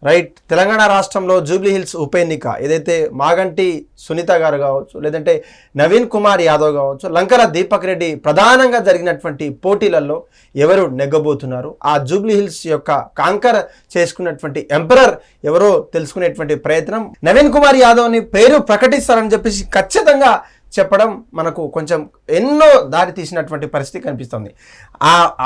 Right. Telangana రాష్ట్రంలో Jubilee hills ఉప ఎన్నిక ఏదైతే మాగంటి సునీత గారు కావచ్చు, లేదంటే నవీన్ కుమార్ యాదవ్ కావచ్చు, లంకల దీపక్ రెడ్డి ప్రధానంగా జరిగినటువంటి పోటీలలో ఎవరు నెగ్గబోతున్నారు, ఆ జూబ్లీ హిల్స్ యొక్క కాంకర్ చేసుకున్నటువంటి ఎంపరర్ ఎవరో తెలుసుకునేటువంటి ప్రయత్నం, నవీన్ కుమార్ యాదవ్ని పేరు ప్రకటిస్తారని చెప్పేసి ఖచ్చితంగా చెప్పడం మనకు కొంచెం ఎన్నో దారి తీసినటువంటి పరిస్థితి కనిపిస్తుంది.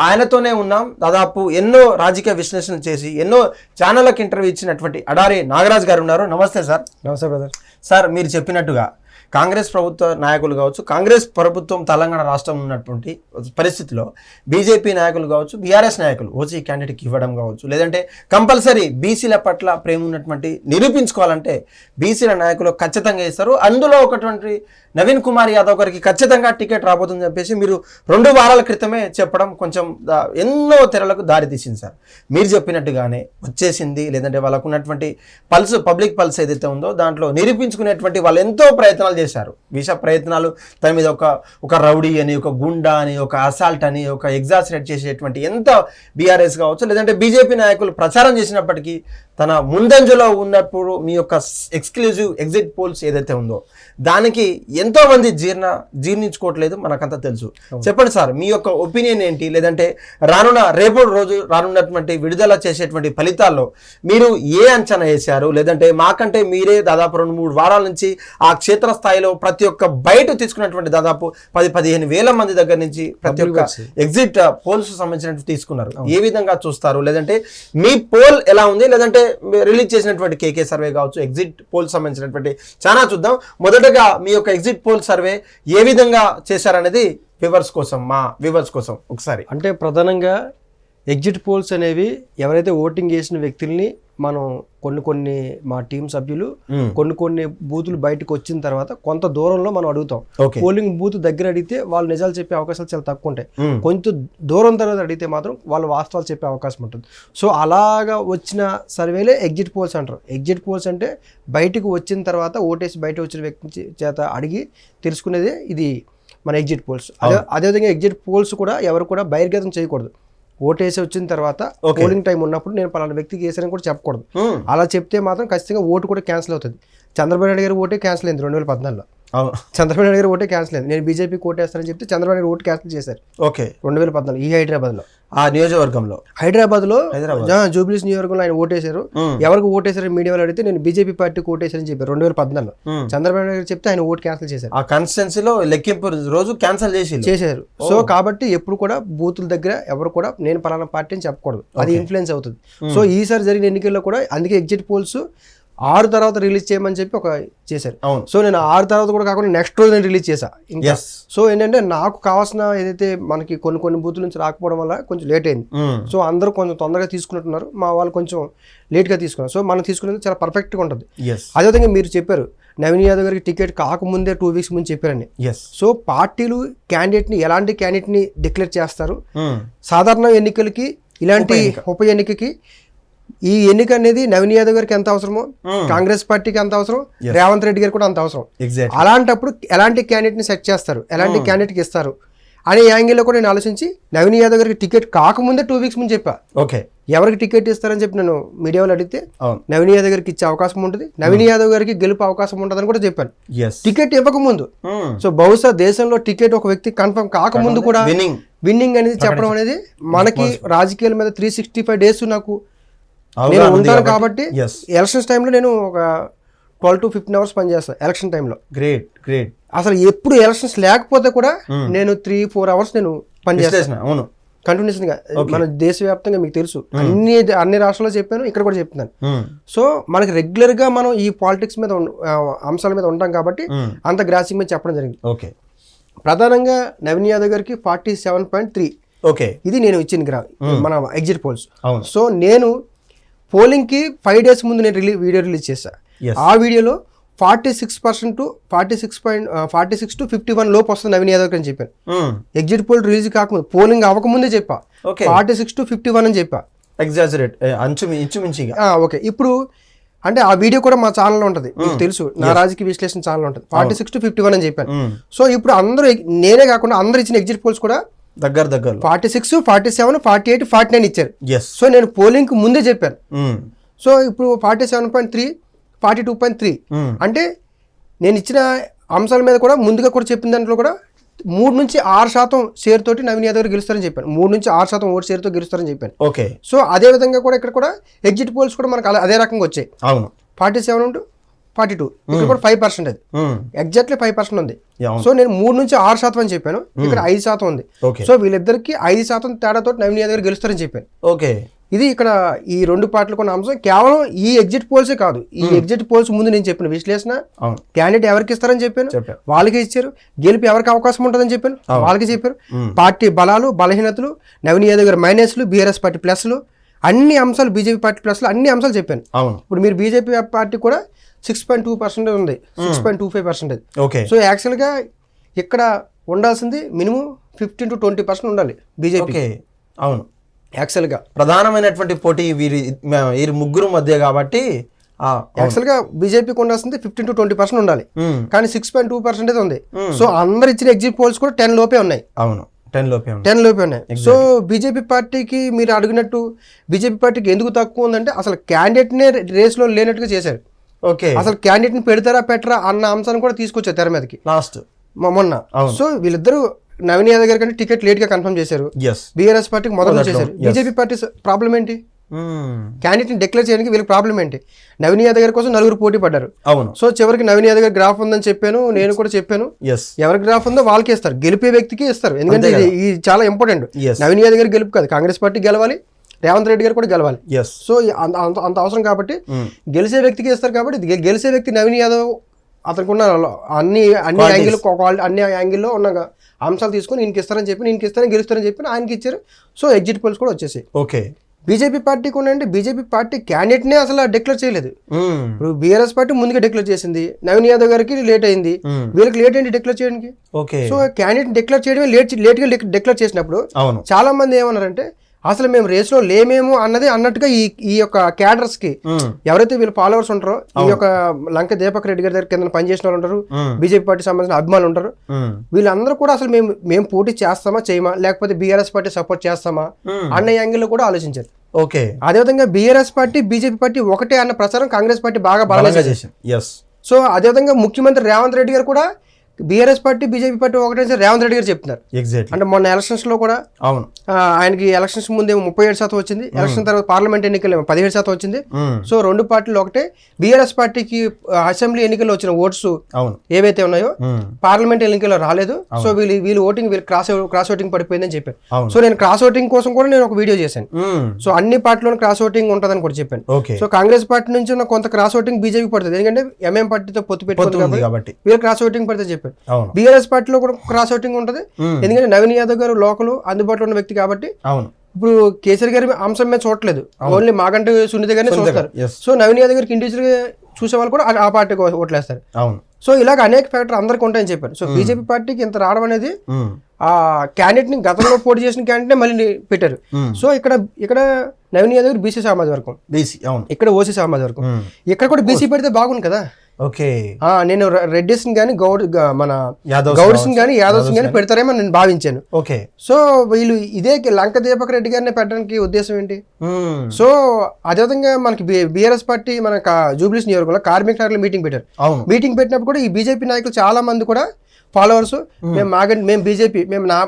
ఆయనతోనే ఉన్నాం. దాదాపు ఎన్నో రాజకీయ విశ్లేషణ చేసి ఎన్నో ఛానళ్ళకి ఇంటర్వ్యూ ఇచ్చినటువంటి అడారి నాగరాజ్ గారు ఉన్నారు. నమస్తే సార్. నమస్తే బ్రదర్. సార్, మీరు చెప్పినట్టుగా కాంగ్రెస్ ప్రభుత్వ నాయకులు కావచ్చు, కాంగ్రెస్ ప్రభుత్వం తెలంగాణ రాష్ట్రం ఉన్నటువంటి పరిస్థితిలో బీజేపీ నాయకులు కావచ్చు, బీఆర్ఎస్ నాయకులు ఓసీ క్యాండిడేట్కి ఇవ్వడం కావచ్చు, లేదంటే కంపల్సరీ బీసీల పట్ల ప్రేమ ఉన్నటువంటి నిరూపించుకోవాలంటే బీసీల నాయకులు ఖచ్చితంగా ఇస్తారు. అందులో ఒకటువంటి నవీన్ కుమార్ యాదవ్ గారికి ఖచ్చితంగా టికెట్ రాబోతుందని చెప్పేసి మీరు 2 వారాల క్రితమే చెప్పడం కొంచెం ఎన్నో తెరలకు దారి తీసింది సార్. మీరు చెప్పినట్టుగానే వచ్చేసింది, లేదంటే వాళ్ళకు ఉన్నటువంటి పల్స్, పబ్లిక్ పల్స్ ఏదైతే ఉందో దాంట్లో నిరూపించుకునేటువంటి వాళ్ళు ఎంతో ప్రయత్నాలు చేశారు. విష ప్రయత్నాలు, తన మీద ఒక రౌడీ అని, ఒక గుండా అని, ఒక అసాల్ట్ అని, ఒక ఎగ్జాసరేట్ చేసేటువంటి ఎంత బీఆర్ఎస్ కావచ్చు, లేదంటే బీజేపీ నాయకులు ప్రచారం చేసినప్పటికీ తన ముందంజలో ఉన్నప్పుడు మీ యొక్క ఎక్స్క్లూజివ్ ఎగ్జిట్ పోల్స్ ఏదైతే ఉందో దానికి ఎంతో మంది జీర్ణించుకోవట్లేదు, మనకంతా తెలుసు. చెప్పండి సార్, మీ యొక్క ఒపీనియన్ ఏంటి? లేదంటే రేపు రోజు రానున్నటువంటి విడుదల చేసేటువంటి ఫలితాల్లో మీరు ఏ అంచనా వేశారు? లేదంటే మాకంటే మీరే దాదాపు 2-3 వారాల నుంచి ఆ క్షేత్రస్థాయిలో ప్రతి ఒక్క బయట తీసుకున్నటువంటి దాదాపు 10-15 వేల మంది దగ్గర నుంచి ప్రతి ఒక్క ఎగ్జిట్ పోల్స్ సంబంధించినట్టు తీసుకున్నారు. ఏ విధంగా చూస్తారు? లేదంటే మీ పోల్ ఎలా ఉంది? లేదంటే రిలీజ్ చేసినటువంటి కేకే సర్వే కావచ్చు, ఎగ్జిట్ పోల్ సంబంధించినటువంటి చాలా చూద్దాం. మొదటగా మీ యొక్క ఎగ్జిట్ పోల్ సర్వే ఏ విధంగా చేశారనేది వ్యూవర్స్ కోసం, మా వ్యూవర్స్ కోసం ఒకసారి. అంటే ప్రధానంగా ఎగ్జిట్ పోల్స్ అనేవి ఎవరైతే ఓటింగ్ చేసిన వ్యక్తుల్ని మనం కొన్ని మా టీం సభ్యులు కొన్ని బూతులు బయటకు వచ్చిన తర్వాత కొంత దూరంలో మనం అడుగుతాం. పోలింగ్ బూత్ దగ్గర అడిగితే వాళ్ళు నిజాలు చెప్పే అవకాశాలు చాలా తక్కువ ఉంటాయి. కొంచెం దూరం తర్వాత అడిగితే మాత్రం వాళ్ళు వాస్తవాలు చెప్పే అవకాశం ఉంటుంది. సో అలాగా వచ్చిన సర్వేలే ఎగ్జిట్ పోల్స్ అంటారు. ఎగ్జిట్ పోల్స్ అంటే బయటకు వచ్చిన తర్వాత ఓటేసి బయట వచ్చిన వ్యక్తి చేత అడిగి తెలుసుకునేది ఇది మన ఎగ్జిట్ పోల్స్. అదేవిధంగా ఎగ్జిట్ పోల్స్ కూడా ఎవరు కూడా బహిర్గతం చేయకూడదు. ఓటేసి వచ్చిన తర్వాత పోలింగ్ టైం ఉన్నప్పుడు నేను పలానా వ్యక్తికి వేసానని కూడా చెప్పకూడదు. అలా చెప్తే మాత్రం ఖచ్చితంగా ఓటు కూడా క్యాన్సిల్ అవుతుంది. చంద్రబాబు నాయుడు గారి ఓటే క్యాన్సిల్ అయింది 2014లో. చంద్రబాబు నాయుడు గారి ఓటే క్యాన్సిల్ అయింది. నేను బీజేపీకి ఓటేస్తానని చెప్తే చంద్రబాబు నాయుడు ఓటు క్యాన్సిల్ చేశారు 2014 ఈ హైదరాబాద్లో, ఆ నియోజకవర్గంలో. హైదరాబాద్లో జూబ్లీస్ నియోజకవర్గంలో ఆయన ఓటేశారు. ఎవరికి ఓటేశారని మీడియా వాళ్ళు అడిగితే నేను బీజేపీ పార్టీకి ఓటేశారని చెప్పారు 2014లో. చంద్రబాబు నాయుడు గారు చెప్తే ఆయన ఓటు క్యాన్సిల్ చేశారు. ఆ కాన్స్టిట్యున్సీలో లెక్కింపు రోజు క్యాన్సిల్ చేశారు. సో కాబట్టి ఎప్పుడు కూడా బూతుల దగ్గర ఎవరు కూడా నేను పలానా పార్టీ అని చెప్పకూడదు, అది ఇన్ఫ్లుయెన్స్ అవుతుంది. సో ఈసారి జరిగిన ఎన్నికల్లో కూడా అందుకే ఎగ్జిట్ పోల్స్ 6 తర్వాత రిలీజ్ చేయమని చెప్పి చేశారు. సో నేను 6 తర్వాత కూడా కాకుండా నెక్స్ట్ రోజు నేను రిలీజ్ చేశా ఇంకా. సో ఏంటంటే నాకు కావాల్సిన ఏదైతే మనకి కొన్ని బూతుల నుంచి రాకపోవడం వల్ల కొంచెం లేట్ అయింది. సో అందరూ కొంచెం తొందరగా తీసుకున్నట్టున్నారు, మా వాళ్ళు కొంచెం లేట్గా తీసుకున్నారు. సో మనం తీసుకునేది చాలా పర్ఫెక్ట్గా ఉంటుంది. అదేవిధంగా మీరు చెప్పారు నవీన్ యాదవ్ గారికి టికెట్ కాకముందే 2 వీక్స్ ముందు చెప్పారని. సో పార్టీలు ఎలాంటి క్యాండిడేట్ని డిక్లేర్ చేస్తారు? సాధారణ ఎన్నికలకి ఇలాంటి ఉప ఎన్నికకి ఈ ఎన్నిక అనేది నవీన్ యాదవ్ గారికి ఎంత అవసరమో కాంగ్రెస్ పార్టీకి ఎంత అవసరం, రేవంత్ రెడ్డి గారికి కూడా అంత అవసరం. అలాంటప్పుడు ఎలాంటి క్యాండిడేట్ని సెట్ చేస్తారు, ఎలాంటి క్యాండిడేట్కి ఇస్తారు అనే యాంగిల్లో కూడా నేను ఆలోచించి నవీన్ యాదవ్ గారికి టికెట్ కాకముందే 2 వీక్స్ ముందు చెప్పా. ఎవరికి టికెట్ ఇస్తారని చెప్పి నేను మీడియా వాళ్ళు అడిగితే నవీన్ యాదవ్ గారికి ఇచ్చే అవకాశం ఉంటుంది, నవీన్ యాదవ్ గారికి గెలుపు అవకాశం ఉంటుందని కూడా చెప్పాను టికెట్ ఇవ్వకముందు. సో బహుశా దేశంలో టికెట్ ఒక వ్యక్తి కన్ఫర్మ్ కాకముందు కూడా విన్నింగ్ అనేది చెప్పడం అనేది మనకి రాజకీయాల మీద 365 days నాకు నేను ఉంటాను కాబట్టి ఎలక్షన్స్ టైంలో నేను ఒక 12 to 15 hours పనిచేస్తాను ఎలక్షన్ టైంలో. గ్రేట్. అసలు ఎప్పుడు ఎలక్షన్స్ లేకపోతే కూడా నేను 3-4 hours నేను పనిచేస్తాను కంటిన్యూస్గా. మన దేశవ్యాప్తంగా మీకు తెలుసు అన్ని రాష్ట్రాల్లో చెప్పాను, ఇక్కడ కూడా చెప్తున్నాను. సో మనకి రెగ్యులర్ గా మనం ఈ పాలిటిక్స్ మీద అంశాల మీద ఉంటాం కాబట్టి అంత గ్రాసింగ్ మీద చెప్పడం జరిగింది. ప్రధానంగా నవీన్ యాదవ్ గారికి 47.3 ఇది నేను ఇచ్చిన మన ఎగ్జిట్ పోల్స్. సో నేను పోలింగ్ కి 5 days ముందు నేను వీడియో రిలీజ్ చేశా. ఆ వీడియోలో 46% to 46 to 51 లోపు వస్తుంది నవీన్ యాదవ్ అని చెప్పాను. ఎగ్జిట్ పోల్ రిలీజ్ కాకముందు, పోలింగ్ అవ్వకముందే చెప్పా 46 to 51 అని చెప్పా. ఓకే, ఇప్పుడు అంటే ఆ వీడియో కూడా మా ఛానల్లో ఉంటుంది, మీకు తెలుసు, నా రాజకీయ విశ్లేషణ ఛానల్ ఉంటుంది. 46 to 51 అని చెప్పాను. సో ఇప్పుడు అందరూ, నేనే కాకుండా అందరు ఇచ్చిన ఎగ్జిట్ పోల్స్ కూడా దగ్గర 46, 47, 48, 49 ఇచ్చారు. సో నేను పోలింగ్ కు ముందే చెప్పాను. సో ఇప్పుడు 47.3 42.3 అంటే నేను ఇచ్చిన అంశాల మీద కూడా ముందుగా కూడా చెప్పిన దాంట్లో కూడా 3 నుంచి 6% షేర్ తోటి నవీన్ యాదవ్ గారు గెలుస్తారని చెప్పాను. 3 నుంచి 6% ఓటు షేర్తో గెలుస్తారని చెప్పాను. ఓకే. సో అదే విధంగా కూడా ఇక్కడ కూడా ఎగ్జిట్ పోల్స్ కూడా మనకు అదే రకంగా వచ్చాయి. అవును. 47 to 42 ఇక్కడ కూడా 5% అది ఎగ్జాక్ట్లీ 5% ఉంది. సో నేను 3 నుంచి 6% అని చెప్పాను, ఇక్కడ 5% ఉంది. సో వీళ్ళిద్దరికి 5% తేడాతో నవీన్ యాదవ్ గారు గెలుస్తారని చెప్పాను. ఓకే. ఇది ఇక్కడ ఈ 2 పార్టీలు కొన్న అంశం. కేవలం ఈ ఎగ్జిట్ పోల్సే కాదు, ఈ ఎగ్జిట్ పోల్స్ ముందు నేను చెప్పిన విశ్లేషణ క్యాండిడేట్ ఎవరికి ఇస్తారని చెప్పాను, వాళ్ళకే ఇచ్చారు. గెలుపు ఎవరికి అవకాశం ఉంటుందని చెప్పాను, వాళ్ళకి చెప్పారు. పార్టీ బలాలు బలహీనతలు, నవీన్ యాదవ్ గారి మైనస్లు, బీఆర్ఎస్ పార్టీ ప్లస్లు, అన్ని అంశాలు, బీజేపీ పార్టీ ప్లస్లు అన్ని అంశాలు చెప్పాను. ఇప్పుడు మీరు బీజేపీ పార్టీ కూడా 6.2% ఉంది, 6.25%. ఓకే. సో యాక్చువల్గా ఇక్కడ ఉండాల్సింది మినిమం 15 to 20% ఉండాలి బీజేపీ. అవును. యాక్చువల్గా ప్రధానమైనటువంటి పోటీ వీరి ముగ్గురు మధ్య కాబట్టి యాక్చువల్గా బీజేపీకి ఉండాల్సింది 15 to 20% ఉండాలి, కానీ 6.2% ఉంది. సో అందరు ఇచ్చిన ఎగ్జిట్ పోల్స్ కూడా 10 లోపే ఉన్నాయి. అవును, 10 లోపే ఉన్నాయి. సో బీజేపీ పార్టీకి మీరు అడిగినట్టు బీజేపీ పార్టీకి ఎందుకు తక్కువ ఉందంటే అసలు క్యాండిడేట్నే రేస్లో లేనట్టుగా చేశారు. ఓకే. అసలు క్యాండిడేట్ని పెడతారా పెట్టరా అన్న అంశాన్ని కూడా తీసుకొచ్చారు తెర మీదకి లాస్ట్ మొన్న. సో వీళ్ళిద్దరూ నవీన్ యాదవ్ గారి కంటే టికెట్ లేట్ గా కన్ఫర్మ్ చేశారు, బీఆర్ఎస్ పార్టీకి మొదలు చేశారు. బీజేపీ పార్టీ ప్రాబ్లం ఏంటి, క్యాండిడేట్ ని డిక్లేర్ చేయడానికి వీళ్ళకి ప్రాబ్లం ఏంటి? నవీన్ యాదవ్ గారి కోసం 4 పోటీ పడ్డారు. అవును. సో చివరికి నవీన్ యాదవ్ గారి గ్రాఫ్ ఉందని చెప్పాను, నేను కూడా చెప్పాను. ఎవరికి గ్రాఫ్ ఉందో వాళ్ళకి ఇస్తారు, గెలిపే వ్యక్తికి ఇస్తారు. ఎందుకంటే ఇది చాలా ఇంపార్టెంట్. నవీన్ యాదవ్ గారి గెలుపు కాదు, కాంగ్రెస్ పార్టీ గెలవాలి, రేవంత్ రెడ్డి గారు కూడా గెలవాలి. సో అంత అవసరం కాబట్టి గెలిచే వ్యక్తికి ఇస్తారు. కాబట్టి గెలిచే వ్యక్తి నవీన్ యాదవ్ అతనికి ఉన్న అన్ని యాంగిల్ అన్ని యాంగిల్లో ఉన్న అంశాలు తీసుకొని ఈయనకి ఇస్తారని చెప్పి, నేను ఇస్తారని గెలుస్తారని చెప్పి ఆయనకి ఇచ్చారు. సో ఎగ్జిట్ పోల్స్ కూడా వచ్చేసాయి. ఓకే. బీజేపీ పార్టీకి ఉండండి, బీజేపీ పార్టీ క్యాండిడేట్నే అసలు డిక్లేర్ చేయలేదు. ఇప్పుడు బీఆర్ఎస్ పార్టీ ముందుగా డిక్లేర్ చేసింది, నవీన్ యాదవ్ గారికి లేట్ అయింది, వీళ్ళకి లేట్ అయింది డిక్లేర్ చేయడానికి. సో క్యాండిడేట్ డిక్లేర్ చేయడమే లేట్గా డిక్లేర్ చేసినప్పుడు చాలా మంది ఏమన్నారంటే అసలు మేము రేస్ లో లేమేమో అన్నట్టుగా ఈ యొక్క క్యాడర్స్ కి ఎవరైతే వీళ్ళు ఫాలోవర్స్ ఉంటారో, ఈ యొక్క లంక దీపక్ రెడ్డి గారి దగ్గర కింద పనిచేసిన వాళ్ళు ఉంటారు, బీజేపీ పార్టీ సంబంధించిన అభిమానులు ఉంటారు, వీళ్ళందరూ కూడా అసలు మేము పోటీ చేస్తామా చేయమా, లేకపోతే బీఆర్ఎస్ పార్టీ సపోర్ట్ చేస్తామా అన్న యాంగిల్లో కూడా ఆలోచించారు. ఓకే. అదేవిధంగా బీఆర్ఎస్ పార్టీ బీజేపీ పార్టీ ఒకటే అన్న ప్రచారం కాంగ్రెస్ పార్టీ బాగా బలంగా చేసింది. సో అదేవిధంగా ముఖ్యమంత్రి రేవంత్ రెడ్డి గారు కూడా బీఆర్ఎస్ పార్టీ బీజేపీ పార్టీ ఒకటే రేవంత్ రెడ్డి గారు చెప్తున్నారు. అంటే మొన్న ఎలక్షన్స్ లో కూడా ఆయనకి ఎలక్షన్స్ ముందేమో 37% వచ్చింది, ఎలక్షన్ తర్వాత పార్లమెంట్ ఎన్నికలు 17% వచ్చింది. సో 2 పార్టీలు ఒకటే. బీఆర్ఎస్ పార్టీకి అసెంబ్లీ ఎన్నికల్లో వచ్చిన ఓట్స్ ఏవైతే ఉన్నాయో పార్లమెంట్ ఎన్నికల్లో రాలేదు. సో వీళ్ళు ఓటింగ్ క్రాస్ ఓటింగ్ పడిపోయిందని చెప్పారు. సో నేను క్రాస్ ఓటింగ్ కోసం కూడా నేను ఒక వీడియో చేశాను. సో అన్ని పార్టీలోనూ క్రాస్ ఓటింగ్ ఉంటుందని కూడా చెప్పాను. సో కాంగ్రెస్ పార్టీ నుంచి ఉన్న కొంత క్రాస్ ఓటింగ్ బీజేపీ పడుతుంది, ఎందుకంటే ఎంఎం పార్టీతో పొత్తు పెట్టుకుంది కాబట్టి వీళ్ళు క్రాస్ ఓటింగ్ పడితే చెప్పారు. బీఆర్ఎస్ పార్టీలో కూడా క్రాస్ ఓటింగ్ ఉంటది, ఎందుకంటే నవీన్ యాదవ్ గారు లోకల్ అందుబాటులో ఉన్న వ్యక్తి కాబట్టి. ఇప్పుడు కేసీఆర్ గారి అంశం మీద చూడలేదు, ఓన్లీ మాగంటి సునీత గారిని చూస్తారు. సో నవీన్ యాదవ్ గారికి ఇండివిజువల్ గా చూసే వాళ్ళు కూడా ఆ పార్టీకి ఓట్లేస్తారు. సో ఇలాగ అనేక ఫ్యాక్టర్ అందరికి ఉంటాయని చెప్పారు. సో బీజేపీ పార్టీకి ఇంత రావడం అనేది ఆ క్యాండిడేట్ ని గతంలో పోటీ చేసిన క్యాండిడేట్ మళ్ళీ పెట్టారు. సో ఇక్కడ నవీన్ యాదవ్ గారు బీసీ సామాజిక వర్గం, ఇక్కడ ఓసీ సామాజిక వర్గం, ఇక్కడ కూడా బీసీ పెడితే బాగుంది కదా. ఓకే. నేను రెడ్డిస్ కానీ మన గౌడ్స్ కానీ యాదవ్స్ కానీ పెడతారేమో నేను భావించాను. ఓకే. సో వీళ్ళు ఇదే లంక దీపక్ రెడ్డి గారిని పెట్టడానికి ఉద్దేశం ఏంటి? సో అదేవిధంగా మనకి బీఆర్ఎస్ పార్టీ మన జూబ్లీస్ నియోజకవర్గంలో కార్మిక నగర్లో మీటింగ్ పెట్టారు. మీటింగ్ పెట్టినప్పుడు కూడా ఈ బీజేపీ నాయకులు చాలా మంది కూడా ఫాలోవర్స్ మేము బీజేపీ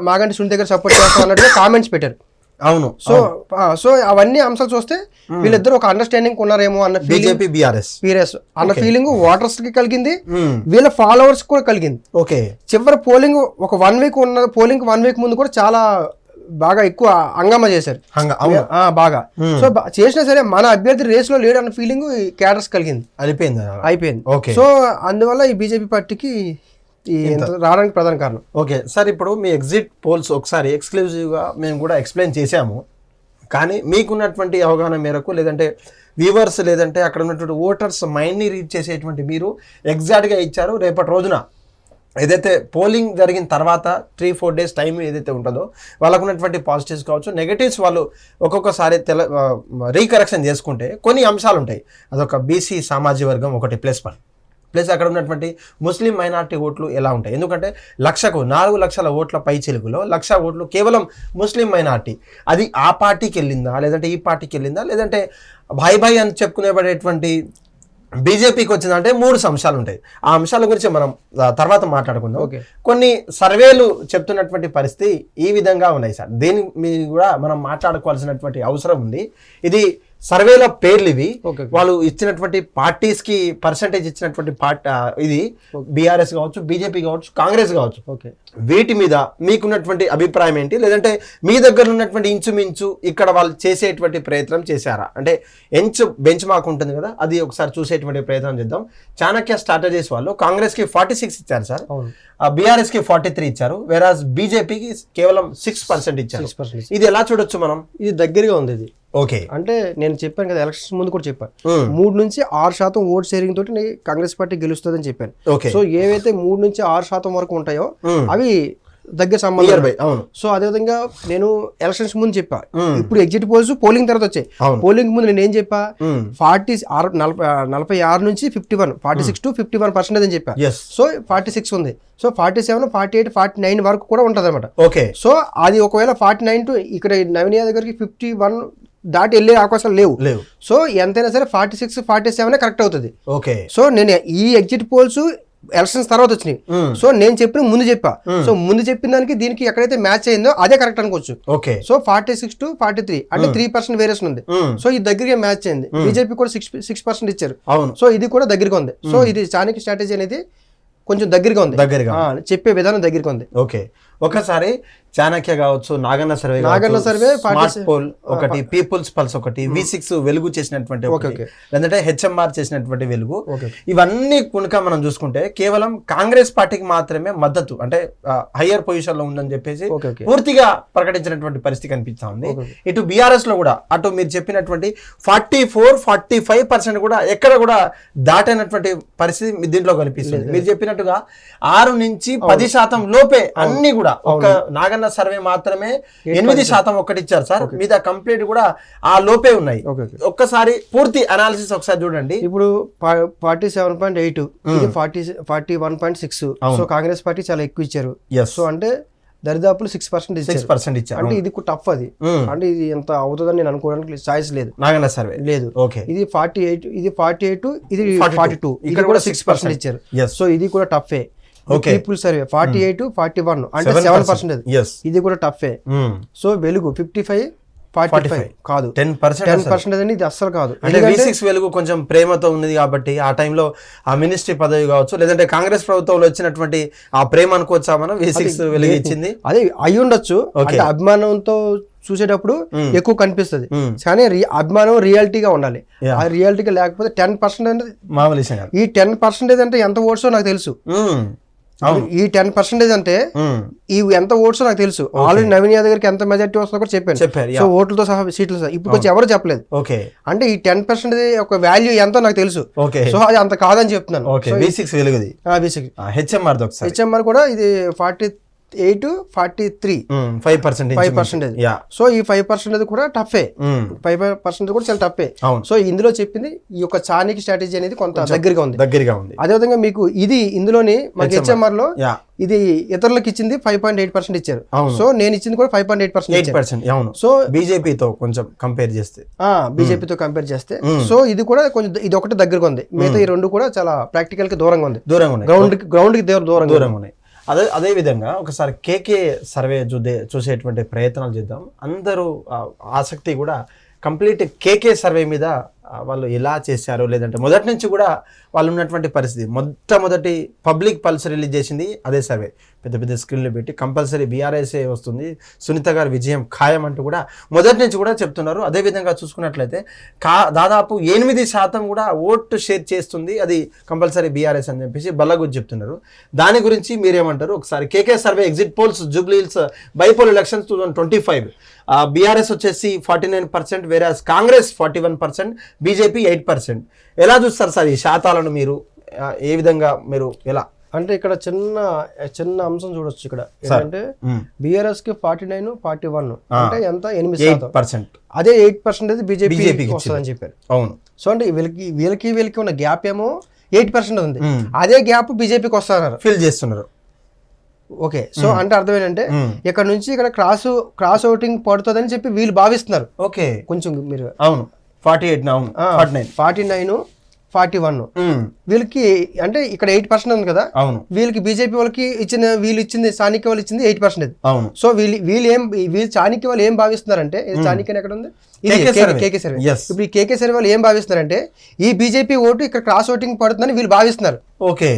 మాగంటి సునీత దగ్గర సపోర్ట్ చేస్తాం అన్నట్టుగా కామెంట్స్ పెట్టారు. అవును. సో అవన్నీ అంశాలు చూస్తే వీళ్ళిద్దరు ఒక అండర్స్టాండింగ్ ఉన్నారేమో అన్న బీజేపీ బీఆర్ఎస్ అన్న ఫీలింగ్ ఓటర్స్ కి కలిగింది, వీళ్ళ ఫాలోవర్స్ కూడా కలిగింది. ఓకే. చివరి పోలింగ్ ఒక 1 వీక్ ఉన్న పోలింగ్ 1 వీక్ ముందు కూడా చాలా బాగా ఎక్కువ హంగామా చేశారు బాగా. సో చేసినా సరే మన అభ్యర్థి రేస్ లో లేడు అన్న ఫీలింగ్ క్యాడర్స్ కలిగింది, అయిపోయింది. సో అందువల్ల ఈ బీజేపీ పార్టీకి రావడానికి ప్రధాన కారణం. ఓకే సార్, ఇప్పుడు మీ ఎగ్జిట్ పోల్స్ ఒకసారి ఎక్స్క్లూజివ్గా మేము కూడా ఎక్స్ప్లెయిన్ చేశాము, కానీ మీకున్నటువంటి అవగాహన మేరకు లేదంటే వ్యూవర్స్ లేదంటే అక్కడ ఉన్నటువంటి ఓటర్స్ మైండ్ని రీచ్ చేసేటువంటి మీరు ఎగ్జాక్ట్గా ఇచ్చారు. రేపటి రోజున ఏదైతే పోలింగ్ జరిగిన తర్వాత 3-4 డేస్ టైం ఏదైతే ఉంటుందో వాళ్ళకు ఉన్నటువంటి పాజిటివ్స్ కావచ్చు, నెగటివ్స్ వాళ్ళు ఒక్కొక్కసారి రీకరెక్షన్ చేసుకుంటే కొన్ని అంశాలు ఉంటాయి. అదొక బీసీ సామాజిక వర్గం ఒకటి +1, ప్లస్ అక్కడ ఉన్నటువంటి ముస్లిం మైనారిటీ ఓట్లు ఎలా ఉంటాయి, ఎందుకంటే 4 లక్షల ఓట్ల పై చెలుగులో 1,00,000 ఓట్లు కేవలం ముస్లిం మైనారిటీ. అది ఆ పార్టీకి వెళ్ళిందా, లేదంటే ఈ పార్టీకి వెళ్ళిందా, లేదంటే భాయ్ అని చెప్పుకునేబడేటువంటి బీజేపీకి వచ్చిందంటే 3 అంశాలు ఉంటాయి. ఆ అంశాల గురించి మనం తర్వాత మాట్లాడుకుందాం. కొన్ని సర్వేలు చెప్తున్నటువంటి పరిస్థితి ఈ విధంగా ఉన్నాయి సార్. దీని మీద కూడా మనం మాట్లాడుకోవాల్సినటువంటి అవసరం ఉంది. ఇది సర్వేల పేర్లు ఇవి, వాళ్ళు ఇచ్చినటువంటి పార్టీస్ కి పర్సంటేజ్ ఇచ్చినటువంటి ఇది బీఆర్ఎస్ కావచ్చు, బీజేపీ కావచ్చు, కాంగ్రెస్ కావచ్చు. వీటి మీద మీకున్నటువంటి అభిప్రాయం ఏంటి, లేదంటే మీ దగ్గర ఉన్నటువంటి ఇంచుమించు ఇక్కడ వాళ్ళు చేసేటువంటి ప్రయత్నం చేశారా అంటే బెంచ్ మార్క్ ఉంటుంది కదా, అది ఒకసారి చూసేటువంటి ప్రయత్నం చేద్దాం. చాణక్య స్ట్రాటజీస్ వాళ్ళు కాంగ్రెస్ కి 46 ఇచ్చారు సార్, బీఆర్ఎస్ కి 43 ఇచ్చారు, వేరాజ్ బీజేపీకి కేవలం 6% ఇచ్చారు. ఇది ఎలా చూడొచ్చు మనం? ఇది దగ్గరగా ఉంది ఇది. ఓకే, అంటే నేను చెప్పాను కదా, ఎలక్షన్స్ ముందు కూడా చెప్పాను 3 నుంచి 6% ఓట్ షేరింగ్ తోటి కాంగ్రెస్ పార్టీ గెలుస్తుందని చెప్పాను. సో ఏవైతే 3 నుంచి 6% వరకు ఉంటాయో అవి దగ్గర సంబంధం. సో అదేవిధంగా నేను ఎలక్షన్స్ ముందు చెప్పా, ఇప్పుడు ఎగ్జిట్ పోల్స్ పోలింగ్ తర్వాత వచ్చాయి. పోలింగ్ ముందు నేను ఏం చెప్పా, 46 నుంచి 51, 46 to 51% అని చెప్పా. సో 46 ఉంది. సో 47, 48, 49 వరకు కూడా ఉంటది అనమాట. ఓకే, సో అది ఒకవేళ 49 టు ఇక్కడ నవీన్ యాదవ్ గారికి 51 దాటి వెళ్ళే అవకాశాలు లేవు. సో ఎంతైనా సరే 46, 47 కరెక్ట్ అవుతుంది. ఓకే, సో నేను ఈ ఎగ్జిట్ పోల్స్ ఎలక్షన్స్ తర్వాత వచ్చినాయి. సో నేను చెప్పిన ముందు చెప్పా. సో ముందు చెప్పిన దానికి దీనికి ఎక్కడైతే మ్యాచ్ అయిందో అదే కరెక్ట్ అనుకోవచ్చు. ఓకే, సో 46 to 43 అంటే 3% వేరియేషన్ ఉంది. సో ఇది దగ్గరగా మ్యాచ్ అయింది. బీజేపీ కూడా 6% ఇచ్చారు. సో ఇది కూడా దగ్గరగా ఉంది. సో ఇది చాణక్య స్ట్రాటజీ అనేది కొంచెం దగ్గరగా ఉంది, చెప్పే విధానం దగ్గరగా ఉంది. ఓకే, ఒకసారి చాణక్య కావచ్చు, నాగన్న సర్వే, స్మార్ట్ పోల్ ఒకటి, పీపుల్స్ పల్స్ ఒకటి, V6 వెలుగు చేసినటువంటి లేదంటే హెచ్ఎంఆర్ చేసినటువంటి వెలుగు, ఇవన్నీ కనుక మనం చూసుకుంటే కేవలం కాంగ్రెస్ పార్టీకి మాత్రమే మద్దతు అంటే హయ్యర్ పొజిషన్ లో ఉందని చెప్పేసి పూర్తిగా ప్రకటించినటువంటి పరిస్థితి కనిపిస్తా ఉంది. ఇటు బీఆర్ఎస్ లో కూడా అటు మీరు చెప్పినటువంటి 44, 45% కూడా ఎక్కడ కూడా దాటైనటువంటి పరిస్థితి దీంట్లో కనిపిస్తుంది. మీరు చెప్పినట్టుగా 6 నుంచి 10% లోపే అన్ని కూడా, ఒక నాగన్న సర్వే మాత్రమే 8% ఒకటి ఇచ్చారు సార్, మీద కంప్లీట్ కూడా ఆ లోపే ఉన్నాయి. ఒక్కసారి పూర్తి అనాలిసిస్ ఒకసారి చూడండి. ఇప్పుడు 47.8, 41.6. సో కాంగ్రెస్ పార్టీ చాలా ఎక్కువ ఇచ్చారు. సో అంటే దరిదాపులు 6% ఇచ్చారు. అంటే ఇది టఫ్, అది అంటే ఇది ఎంత అవుతుందని నేను అనుకోవడానికి ఛాయిస్ లేదు. నాగన్న సర్వే లేదు. ఇది 48, ఇది 48, ఇది 42, ఇది కూడా 6% ఇచ్చారు. సో ఇది కూడా టఫే. పీపుల్ సర్వే 48, 41 అంటే 7%. ఇది కూడా టఫే. సో వెలుగు 55, 45 కాదు, 10% అని ఇది అస్సలు కాదు. అంటే V6 వెలుగు కొంచెం ప్రేమతో ఉన్నది కాబట్టి ఆ టైంలో ఆ మినిస్ట్రీ పదవి కావచ్చు, లేదంటే కాంగ్రెస్ ప్రభుత్వంలో వచ్చినటువంటి ఆ ప్రేమ అనుకోవచ్చా మనం, V6 వెలుగు ఇచ్చింది. అదే అయి ఉండొచ్చు, అంటే అభిమానంతో చూసేటప్పుడు ఎక్కువ కనిపిస్తుంది. కానీ అభిమానం రియాలిటీగా ఉండాలి. ఆ రియాలిటీగా లేకపోతే 10% అనేది మామూలు. ఈ 10% అంటే ఎంత ఓట్సో నాకు తెలుసు. ఈ 10% అంటే ఇవి ఎంత ఓట్స్ నాకు తెలుసు. ఆల్రెడీ నవీన్ యాదవ్ గారికి ఎంత మెజారిటీ వస్తుందో కూడా చెప్పాను. సో ఓట్లతో సహా, సీట్లు సహా ఇప్పుడు కొంచెం ఎవరు చెప్పలేదు. అంటే ఈ 10% ఒక వాల్యూ ఎంతో నాకు తెలుసు. సో అది అంత కాదని చెప్తున్నాను. హెచ్ఎంఆర్ కూడా ఇది 48, 43, 5%. సో ఈ 5% కూడా టఫే. 5% కూడా చాలా టఫే. సో ఇందులో చెప్పింది ఈ యొక్క చాణక్య స్ట్రాటజీ అనేది కొంత దగ్గరగా ఉంది. అదేవిధంగా మీకు ఇది ఇందులోని మనకి హెచ్ఎంఆర్ లో ఇది ఇతరులకు ఇచ్చింది 5.8% ఇచ్చారు. సో నేను ఇచ్చింది కూడా 5.8%. సో బీజేపీతో కొంచెం కంపేర్ చేస్తే సో ఇది కూడా కొంచెం, ఇది ఒకటి దగ్గరగా ఉంది. మిగతా ఈ రెండు కూడా చాలా ప్రాక్టికల్ కి దూరంగా ఉంది. గ్రౌండ్ కి దూరంగా ఉన్నాయి. అదే విధంగా ఒకసారి కేకే సర్వే చూసేటువంటి ప్రయత్నాలు చేద్దాం. అందరూ ఆసక్తి కూడా కంప్లీట్ కేకే సర్వే మీద వాళ్ళు ఎలా చేశారు, లేదంటే మొదటి నుంచి కూడా వాళ్ళు ఉన్నటువంటి పరిస్థితి. మొట్టమొదటి పబ్లిక్ పల్స్ రిలీజ్ చేసింది అదే సర్వే, పెద్ద పెద్ద స్క్రీన్లు పెట్టి కంపల్సరీ బీఆర్ఎస్ఏ వస్తుంది, సునీత గారి విజయం ఖాయం అంటూ కూడా మొదటి నుంచి కూడా చెప్తున్నారు. అదేవిధంగా చూసుకున్నట్లయితే దాదాపు 8% కూడా ఓటు షేర్ చేస్తుంది, అది కంపల్సరీ బీఆర్ఎస్ అని చెప్పేసి బల్లగుజ్జు చెప్తున్నారు. దాని గురించి మీరేమంటారు? ఒకసారి KK survey exit polls Jubilee Hills bypoll elections 2025 BRS వచ్చేసి 49%, వేరాజ్ కాంగ్రెస్ 41%, బీజేపీ 8%. ఎలా చూస్తారు సార్ ఈ శాతాలను మీరు? ఏ విధంగా మీరు ఎలా అంటే ఇక్కడ చిన్న అంశం చూడొచ్చు ఇక్కడ ఏంటంటే బీఆర్ఎస్ కి 49, 41 అంటే ఎంత 8%. అదే 8% బీజేపీకి వస్తుందని చెప్పారు. అవును. సో అంటే వీళ్ళకి ఉన్న గ్యాప్ ఏమో 8% ఉంది. అదే గ్యాప్ బీజేపీకి వస్తున్నారు, ఫిల్ చేస్తున్నారు. ఓకే. సో అంటే అర్థం ఏంటంటే ఇక్కడ నుంచి ఇక్కడ క్రాస్ ఓటింగ్ పడుతుందని చెప్పి వీళ్ళు భావిస్తున్నారు. ఓకే, కొంచెం మీరు అవును 48 అవును 49 41 వీళ్ళకి అంటే ఇక్కడ 8% ఉంది కదా. అవును, వీళ్ళకి బీజేపీ వాళ్ళకి వీళ్ళు ఇచ్చింది చాణక్య వాళ్ళు ఇచ్చింది 8%. అవును. సో వీళ్ళు చాణక్య వాళ్ళు ఏం భావిస్తున్నారంటే, చాణక్యం ఎక్కడ ఉంది, కేకే సర్వే. ఇప్పుడు ఈ కేకే సర్వే వాళ్ళు ఏం భావిస్తున్నారంటే ఈ బీజేపీ ఓటు ఇక్కడ క్రాస్ ఓటింగ్ పడుతుందని వీళ్ళు భావిస్తున్నారు. ఓకే,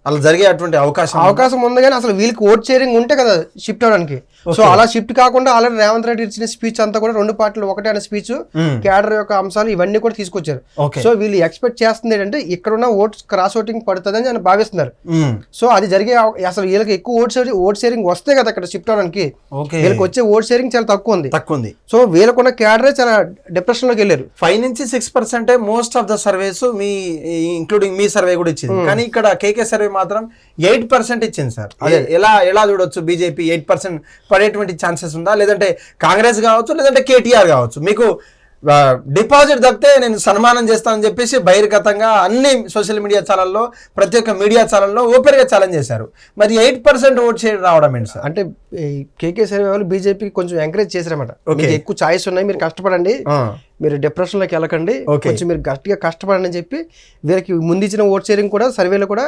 అలా జరిగే అటువంటి అవకాశం ఉంది, కానీ అసలు వీళ్ళకి ఓట్ షేరింగ్ ఉంటే కదా షిఫ్ట్ అవడానికి. సో అలా షిఫ్ట్ కాకుండా ఆల్రెడీ రేవంత్ రెడ్డి ఇచ్చిన స్పీచ్ అంతా కూడా 2 పార్టీలు ఒకటే అనే స్పీచ్, క్యాడర్ యొక్క అంశాలు ఇవన్నీ కూడా తీసుకొచ్చారు. సో వీళ్ళు ఎక్స్పెక్ట్ చేస్తుంది ఏంటంటే ఇక్కడ ఉన్న క్రాస్ ఓటింగ్ పడుతుందని అని భావిస్తున్నారు. సో అది జరిగే అసలు వీళ్ళకి ఎక్కువ ఓట్ షేరింగ్ వస్తే కదా అక్కడ షిఫ్ట్ అవడానికి. వీళ్ళకి వచ్చే ఓట్ షేరింగ్ చాలా తక్కువ ఉంది. సో వీళ్ళకున్న క్యాడరే చాలా డిప్రెషన్ లోకి వెళ్ళారు. 5 నుంచి 6% most of the surveys me including me survey కూడా ఇచ్చింది, కానీ ఇక్కడ కేకే సర్వే మాత్రం 8% ఇచ్చింది సార్. ఎలా చూడొచ్చు? బీజేపీ 8% పడేటువంటి ఛాన్సెస్ ఉందా, లేదంటే కాంగ్రెస్ కావచ్చు, లేదంటే కేటీఆర్ కావచ్చు, మీకు డిపాజిట్ దక్కితే నేను సన్మానం చేస్తానని చెప్పేసి బహిర్గతంగా అన్ని సోషల్ మీడియా ఛానల్లో, ప్రతి ఒక్క మీడియా ఛానల్లో ఓపెన్గా ఛాలెంజ్ చేశారు. మరి 8% ఓట్ షేర్ రావడం ఏంటి సార్? అంటే కేకే సర్వే వాళ్ళు బీజేపీకి కొంచెం ఎంకరేజ్ చేశారన్నమాట. ఎక్కువ ఛాయిస్ ఉన్నాయి, మీరు కష్టపడండి, మీరు డిప్రెషన్లోకి వెళ్ళకండి, కొంచెం మీరు గట్టిగా కష్టపడండి అని చెప్పి వీళ్ళకి ముందు ఇచ్చిన ఓట్ షేరింగ్ కూడా సర్వేలో కూడా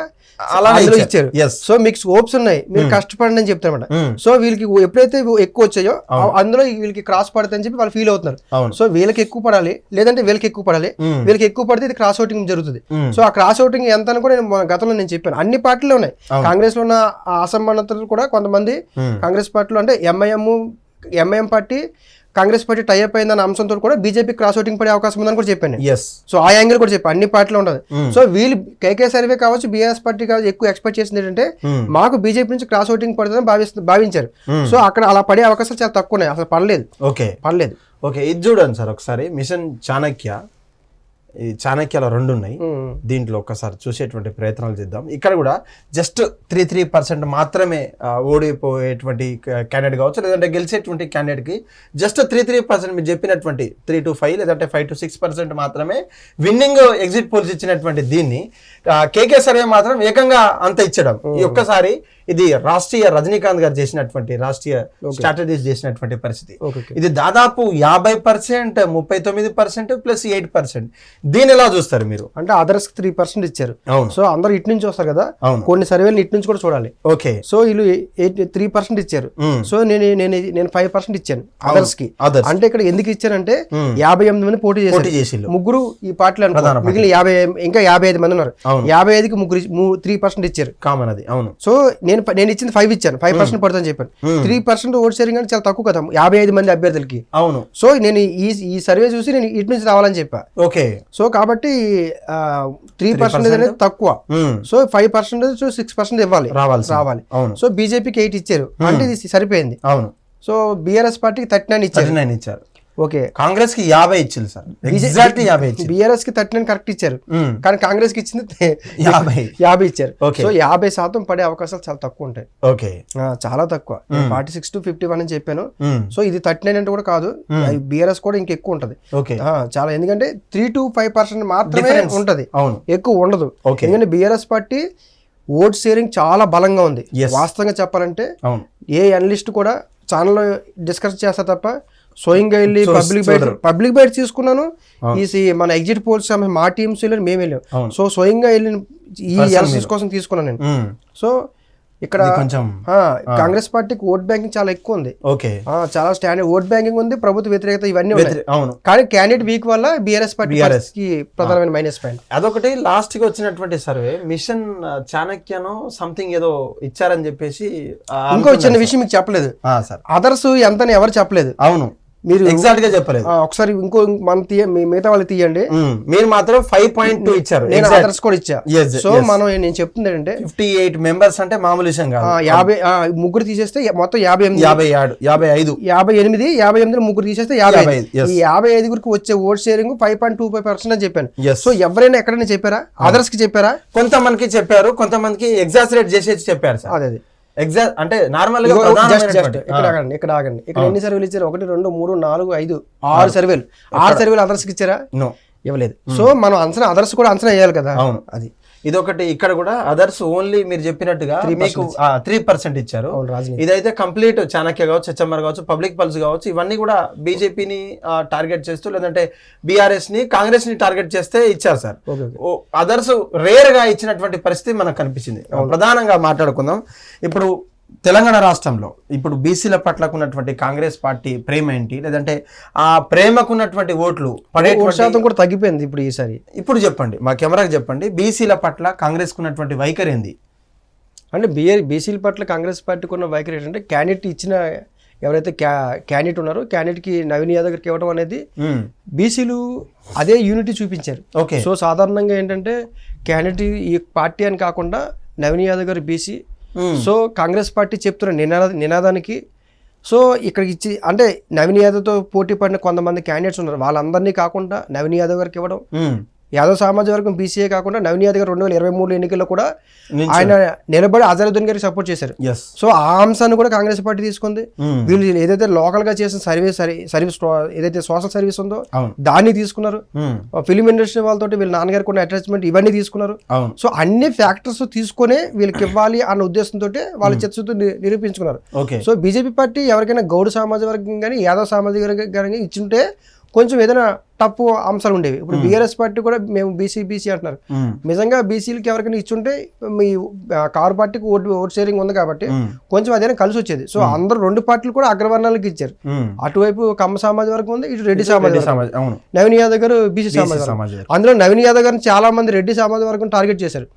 అలా ఇచ్చారు. సో మీకు హోప్స్ ఉన్నాయి, మీరు కష్టపడండి అని చెప్తారన్నమాట. సో వీళ్ళకి ఎప్పుడైతే ఎక్కువ వచ్చాయో అందులో వీళ్ళకి క్రాస్ పడతాయని చెప్పి వాళ్ళు ఫీల్ అవుతున్నారు. సో వీళ్ళకి ఎక్కువ పడాలి, లేదంటే వీళ్ళకి ఎక్కువ పడాలి. వీళ్ళకి ఎక్కువ పడితే ఇది క్రాస్ ఓటింగ్ జరుగుతుంది. సో ఆ క్రాస్ ఓటింగ్ ఎంత అని కూడా గతంలో నేను చెప్పాను, అన్ని పార్టీలో ఉన్నాయి. కాంగ్రెస్ లో ఉన్న అసమానతలు కూడా కొంతమంది కాంగ్రెస్ పార్టీలో, అంటే MIM party Congress party tie up అయిందన్న అంశంతో కూడా బీజేపీ క్రాస్ ఓటింగ్ పడే అవకాశం ఉందని కూడా చెప్పాను. సో ఆ యాంగిల్ కూడా చెప్పాను, అన్ని పార్టీలో ఉండదు. సో వీళ్ళు కేకే సర్వే కావచ్చు, బీఆర్ఎస్ పార్టీ కావచ్చు, ఎక్కువ ఎక్స్పెక్ట్ చేసింది ఏంటంటే మాకు బీజేపీ నుంచి క్రాస్ ఓటింగ్ పడుతుందని భావించారు. సో అక్కడ అలా పడే అవకాశాలు చాలా తక్కువ ఉన్నాయి, అసలు పడలేదు. ఓకే, ఇది చూడండి సార్ ఒకసారి. మిషన్ చాణక్య, ఈ చాణక్యాల 2 ఉన్నాయి, దీంట్లో ఒక్కసారి చూసేటువంటి ప్రయత్నాలు చేద్దాం. ఇక్కడ కూడా జస్ట్ 3% మాత్రమే ఓడిపోయేటువంటి క్యాండిడేట్ కావచ్చు, లేదంటే గెలిచేటువంటి క్యాండిడేట్కి జస్ట్ 3% మీరు చెప్పినటువంటి 3 to 5 లేదంటే 5 to 6% మాత్రమే విన్నింగ్ ఎగ్జిట్ పోల్స్ ఇచ్చినటువంటి దీన్ని కేకే సర్వే మాత్రం ఏకంగా అంత ఇచ్చడం. ఈ ఒక్కసారి ఇది రాష్ట్రీయ రజనీకాంత్ గారు చేసినటువంటి రాష్ట్రీయ స్ట్రాటజీస్ చేసినటువంటి పరిస్థితి. ఇది దాదాపు 50%, 39% ప్లస్ 8%. దీని ఎలా చూస్తారు మీరు? అంటే అదర్స్ 3% ఇచ్చారు. సో అందరూ ఇటు నుంచి వస్తారు కదా, కొన్ని సర్వేలు ఇటు నుంచి కూడా చూడాలి. ఓకే, సో వీళ్ళు 3% ఇచ్చారు. సో నేను 5% ఇచ్చాను అదర్స్ కి. అంటే ఇక్కడ ఎందుకు ఇచ్చానంటే 58 మంది పోటీ చేసి ముగ్గురు ఈ పార్టీలో, మిగిలిన 50 ఇంకా 55 మంది ఉన్నారు. 55కి 3% ఇచ్చారు కామన్ అది. అవును. సో నేను ఇచ్చింది 5 ఇచ్చాను, 5% పడుతుందని చెప్పాను. 3% ఓట్ షేరింగ్ అంటే చాలా తక్కువ కదా 55 మంది అభ్యర్థులకి. అవును. సో నేను ఈ సర్వే చూసి నేను ఇటు నుంచి రావాలని చెప్పా. ఓకే. సో కాబట్టి 3% అనేది తక్కువ. సో 5% 6% ఇవ్వాలి, రావాలి. సో బీజేపీకి 8 ఇచ్చారు, అంటే ఇది సరిపోయింది. అవును. సో బీఆర్ఎస్ పార్టీకి 39 ఇచ్చారు. ఓకే, కాంగ్రెస్ కి 50 ఇచ్చింది సార్, ఎగ్జాక్ట్లీ 50 ఇచ్చారు. బీఆర్ఎస్ కి 39 కరెక్ట్ ఇచ్చారు, కానీ కాంగ్రెస్ కి ఇచ్చింది 50 ఇచ్చారు. సో 50% పడే అవకాశాలు చాలా తక్కువ ఉంటాయి. ఓకే, చాలా తక్కువ. 46 to 51 అని చెప్పాను. సో ఇది 39 అంటే కూడా కాదు, బీఆర్ఎస్ కూడా ఇంకెక్కువ ఉంటది. చాలా, ఎందుకంటే 3 to 5% మాత్రమే ఉంటది, ఎక్కువ ఉండదు. ఎందుకంటే బీఆర్ఎస్ పార్టీ ఓట్ షేరింగ్ చాలా బలంగా ఉంది. వాస్తవంగా చెప్పాలంటే ఏ అనలిస్ట్ కూడా ఛానల్లో డిస్కస్ చేస్తా తప్ప స్వయంగా వెళ్ళి పబ్లిక్ బయట తీసుకున్నాను. ఈ మన ఎగ్జిట్ పోల్స్ మా టీమ్స్ వెళ్ళి మేము వెళ్ళాం. సో స్వయంగా వెళ్ళిన ఈ ఎలక్షన్స్ కోసం తీసుకున్నాను నేను. సో ఇక్కడ కాంగ్రెస్ పార్టీకి ఓట్ బ్యాంకింగ్ చాలా ఎక్కువ ఉంది. ఓకే, చాలా స్టాండర్డ్ ఓట్ బ్యాంకింగ్ ఉంది, ప్రభుత్వ వ్యతిరేకత ఇవన్నీ ఉన్నాయి. కానీ క్యాండిడేట్ వీక్ వల్ల బీఆర్ఎస్ పార్టీకి ప్రధానమైన మైనస్ పాయింట్ అదొకటి. లాస్ట్ కి వచ్చినటువంటి సర్వే మిషన్ చాణక్యను సంథింగ్ ఏదో ఇచ్చారని చెప్పేసి ఇంకో చిన్న విషయం మీకు చెప్పలేదు, అదర్స్ ఎంతని ఎవరు చెప్పలేదు. అవును, మీరు ఎగ్జాక్ట్ గా చెప్పలేదు. ఒకసారి ఇంకో మన మిగతా వాళ్ళు తీయండి. మీరు మాత్రం 5.2 ఇచ్చారు, నేను అదర్స్ కూడా ఇచ్చా. సో మనం నేను చెప్తుంది ఏంటంటే 58 మెంబర్స్ అంటే మామూలు విషయం కాదు. 50 ముగ్గురు తీసేస్తే మొత్తం 58 ముగ్గురు తీసేస్తే 55. ఈ 55 వచ్చే ఓట్ షేరింగ్ 5.25% అని చెప్పాను. సో ఎవరైనా ఎక్కడైనా చెప్పారా? అదర్స్ కి చెప్పారా? కొంతమందికి చెప్పారు, కొంతమందికి ఎగ్జాజరేట్ చేసేసి చెప్పారు. అదే ఎగ్జాక్ట్ అంటే నార్మల్ గా ఇక్కడ ఆగండి. ఇక్కడ ఎన్ని సర్వేలు ఇచ్చారు? 1 2 3 4 5 6 సర్వేలు. 6 సర్వేలు అదర్స్ కి ఇచ్చారా? ఇవ్వలేదు. సో మనం అంచనా అదర్స్ కూడా అంచనా వేయాలి కదా. అవును, అది ఇదొకటి. ఇక్కడ కూడా అదర్స్ ఓన్లీ మీరు చెప్పినట్టుగా మీకు 3% ఇచ్చారు. ఇదైతే కంప్లీట్ చాణక్య కావచ్చు, హెచ్ఎంఆర్ కావచ్చు, పబ్లిక్ పల్స్ కావచ్చు, ఇవన్నీ కూడా బీజేపీని టార్గెట్ చేస్తూ లేదంటే బీఆర్ఎస్ ని కాంగ్రెస్ ని టార్గెట్ చేస్తే ఇచ్చారు సార్. అదర్స్ రేర్ గా ఇచ్చినటువంటి పరిస్థితి మనకు కనిపించింది. ప్రధానంగా మాట్లాడుకుందాం. ఇప్పుడు తెలంగాణ రాష్ట్రంలో ఇప్పుడు బీసీల పట్లకు ఉన్నటువంటి కాంగ్రెస్ పార్టీ ప్రేమ ఏంటి, లేదంటే ఆ ప్రేమకున్నటువంటి ఓట్లు పడే శాతం కూడా తగ్గిపోయింది ఇప్పుడు ఈసారి. ఇప్పుడు చెప్పండి, మా కెమెరాకి చెప్పండి, బీసీల పట్ల కాంగ్రెస్ కున్నటువంటి వైఖరి ఏంది? అంటే బీసీల పట్ల కాంగ్రెస్ పార్టీకి ఉన్న వైఖరి ఏంటంటే క్యాండిడేట్ ఇచ్చిన ఎవరైతే క్యాండిడేట్ ఉన్నారో క్యాండిడేట్కి నవీన్ యాదవ్ గారికి ఇవ్వడం అనేది బీసీలు అదే యూనిటీ చూపించారు. ఓకే. సో సాధారణంగా ఏంటంటే క్యాండిడేట్ ఈ పార్టీ అని కాకుండా నవీన్ యాదవ్ గారు బీసీ, సో కాంగ్రెస్ పార్టీ చెప్తున్న నినాదానికి సో ఇక్కడికి ఇచ్చి అంటే నవీన్ యాదవ్తో పోటీ పడిన కొంతమంది క్యాండిడేట్స్ ఉన్నారు, వాళ్ళందరినీ కాకుండా నవీన్ యాదవ్ గారికి ఇవ్వడం. యాదవ్ సామాజిక వర్గం బీసీఏ కాకుండా నవీన్ యాదవ్ గారు 2023 ఎన్నికల్లో కూడా ఆయన నిలబడి అజరుద్దీన్ గారికి సపోర్ట్ చేశారు. సో ఆ అంశాన్ని కూడా కాంగ్రెస్ పార్టీ తీసుకుంది. వీళ్ళు ఏదైతే లోకల్ గా చేసిన సర్వీస్ ఏదైతే సోషల్ సర్వీస్ ఉందో దాన్ని తీసుకున్నారు. ఫిలిం ఇండస్ట్రీ వాళ్ళతో వీళ్ళ నాన్నగారికి ఉన్న అటాచ్మెంట్ ఇవన్నీ తీసుకున్నారు. సో అన్ని ఫ్యాక్టర్స్ తీసుకునే వీళ్ళకి ఇవ్వాలి అన్న ఉద్దేశంతో వాళ్ళ చర్చతో నిరూపించుకున్నారు. సో బీజేపీ పార్టీ ఎవరికైనా గౌడ్ సామాజిక వర్గం కానీ యాదవ్ సామాజిక వర్గం కానీ ఇచ్చుంటే కొంచెం ఏదైనా టఫ్ అంశాలు ఉండేవి. ఇప్పుడు బీఆర్ఎస్ పార్టీ కూడా మేము బీసీ అంటున్నారు. నిజంగా బీసీలకి ఎవరికైనా ఇచ్చుంటే మీ కారు పార్టీకి ఓట్ షేరింగ్ ఉంది కాబట్టి కొంచెం అదేనా కలిసి వచ్చేది. సో అందరూ రెండు పార్టీలు కూడా అగ్రవర్ణాలకు ఇచ్చారు. అటువైపు కమ్మ సామాజిక వర్గం ఉంది, ఇటు రెడ్డి సామాజిక వర్గం. నవీన్ యాదవ్ గారు బీసీ సామాజిక వర్గం. అందులో నవీన్ యాదవ్ గారిని చాలా మంది రెడ్డి సామాజిక వర్గం టార్గెట్ చేశారు.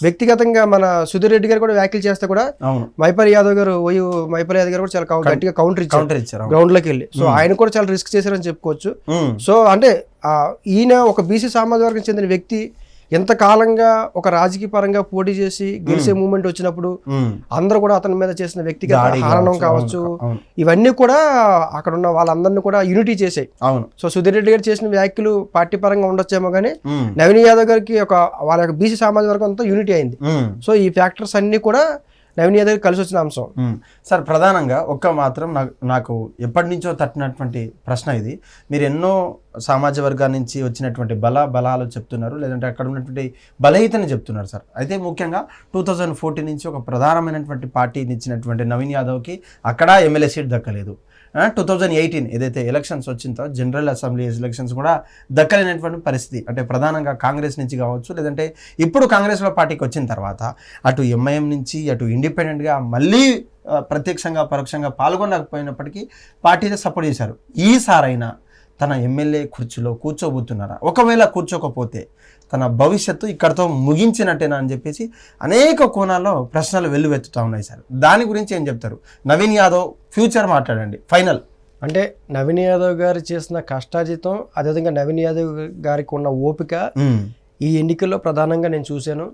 వ్యక్తిగతంగా మన సుధీర్ రెడ్డి గారు కూడా వ్యాఖ్యలు చేస్తే కూడా మైపల్ యాదవ్ గారు కూడా చాలా గట్టిగా కౌంటర్ ఇచ్చారు గ్రౌండ్ లోకి వెళ్ళి. సో ఆయన కూడా చాలా రిస్క్ చేశారని చెప్పుకోవచ్చు. సో అంటే ఈయన ఒక బీసీ సామాజిక వర్గం చెందిన వ్యక్తి ఎంతకాలంగా ఒక రాజకీయ పరంగా పోటీ చేసి గెలిచే మూమెంట్ వచ్చినప్పుడు అందరూ కూడా అతని మీద చేసిన వ్యక్తిగత హరణం కావచ్చు, ఇవన్నీ కూడా అక్కడ ఉన్న వాళ్ళందరినీ కూడా యూనిటీ చేసాయి. సో సుధీర్ రెడ్డి గారు చేసిన వ్యాఖ్యలు పార్టీ పరంగా ఉండొచ్చేమో కానీ నవీన్ యాదవ్ గారికి వాళ్ళ యొక్క బీసీ సామాజిక వర్గం అంతా యూనిటీ అయింది. సో ఈ ఫ్యాక్టర్స్ అన్ని కూడా నవీన్ యాదవ్ కలిసి వచ్చిన అంశం. సార్ ప్రధానంగా మాత్రం నాకు ఎప్పటి నుంచో తట్టినటువంటి ప్రశ్న ఇది. మీరు ఎన్నో సామాజిక వర్గాల నుంచి వచ్చినటువంటి బలాలు చెప్తున్నారు, లేదంటే అక్కడ ఉన్నటువంటి బలహీతని చెప్తున్నారు సార్. అయితే ముఖ్యంగా 2014 నుంచి ఒక ప్రధానమైనటువంటి పార్టీని ఇచ్చినటువంటి నవీన్ యాదవ్కి అక్కడ ఎమ్మెల్యే సీట్ దక్కలేదు. 2018 ఏదైతే ఎలక్షన్స్ వచ్చిందో జనరల్ అసెంబ్లీ ఎలక్షన్స్ కూడా దక్కలేనటువంటి పరిస్థితి. అంటే ప్రధానంగా కాంగ్రెస్ నుంచి కావచ్చు, లేదంటే ఇప్పుడు కాంగ్రెస్లో పార్టీకి వచ్చిన తర్వాత అటు ఎంఐఎం నుంచి అటు ఇండిపెండెంట్గా మళ్ళీ ప్రత్యక్షంగా పరోక్షంగా పాల్గొనకపోయినప్పటికీ పార్టీని సపోర్ట్ చేశారు. ఈసారైనా తన ఎమ్మెల్యే కుర్చీలో కూర్చోబోతున్నారా? ఒకవేళ కూర్చోకపోతే తన భవిష్యత్తు ఇక్కడతో ముగించినట్టేనా అని చెప్పేసి అనేక కోణాల్లో ప్రశ్నలు వెల్లువెత్తుతూ ఉన్నాయి సార్. దాని గురించి ఏం చెప్తారు? నవీన్ యాదవ్ ఫ్యూచర్ మాట్లాడండి ఫైనల్. అంటే నవీన్ యాదవ్ గారు చేసిన కష్టార్జితం, అదేవిధంగా నవీన్ యాదవ్ గారికి ఉన్న ఓపిక ఈ ఎన్నికల్లో ప్రధానంగా నేను చూశాను.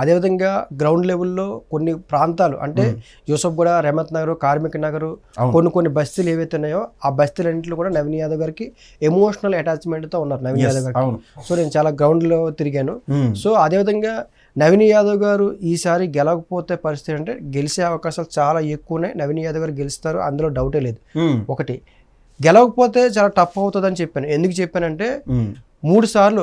అదేవిధంగా గ్రౌండ్ లెవెల్లో కొన్ని ప్రాంతాలు అంటే యూసఫ్గూడ, రెహమత్ నగర్, కార్మిక నగర్, కొన్ని బస్తీలు ఏవైతే ఉన్నాయో ఆ బస్తీలన్నింటిలో కూడా నవీన్ యాదవ్ గారికి ఎమోషనల్ అటాచ్మెంట్తో ఉన్నారు నవీన్ యాదవ్ గారికి. సో నేను చాలా గ్రౌండ్లో తిరిగాను. సో అదేవిధంగా నవీన్ యాదవ్ గారు ఈసారి గెలవకపోతే పరిస్థితి అంటే గెలిచే అవకాశాలు చాలా ఎక్కువనే. నవీన్ యాదవ్ గారు గెలుస్తారు, అందులో డౌటే లేదు. ఒకటి గెలవకపోతే చాలా టఫ్ అవుతుందని చెప్పాను. ఎందుకు చెప్పానంటే 2 సార్లు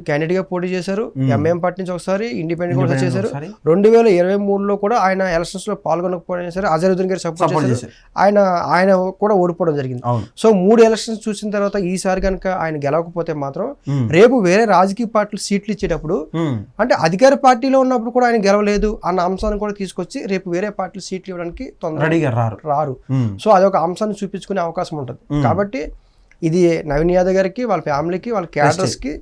క్యాండిడేట్ గా పోటీ చేశారు. ఎంఐఎం పార్టీ నుంచి ఒకసారి, ఇండిపెండెంట్ కూడా చేశారు. 2023లో కూడా ఆయన ఎలక్షన్స్ లో పాల్గొనకపోయినా సరే అజరుద్దీన్ గారు సపోర్ట్ చేశారు. ఆయన కూడా ఓడిపోవడం జరిగింది. సో 3 ఎలక్షన్స్ చూసిన తర్వాత ఈసారి కనుక ఆయన గెలవకపోతే మాత్రం రేపు వేరే రాజకీయ పార్టీలు సీట్లు ఇచ్చేటప్పుడు అంటే అధికార పార్టీలో ఉన్నప్పుడు కూడా ఆయన గెలవలేదు అన్న అంశాన్ని కూడా తీసుకొచ్చి రేపు వేరే పార్టీలు సీట్లు ఇవ్వడానికి తొందరగా రారు. సో అదొక అంశాన్ని చూపించుకునే అవకాశం ఉంటుంది. కాబట్టి ఇది నవీన్ యాదవ్ గారికి, వాళ్ళ ఫ్యామిలీకి, వాళ్ళ క్యాడర్స్కి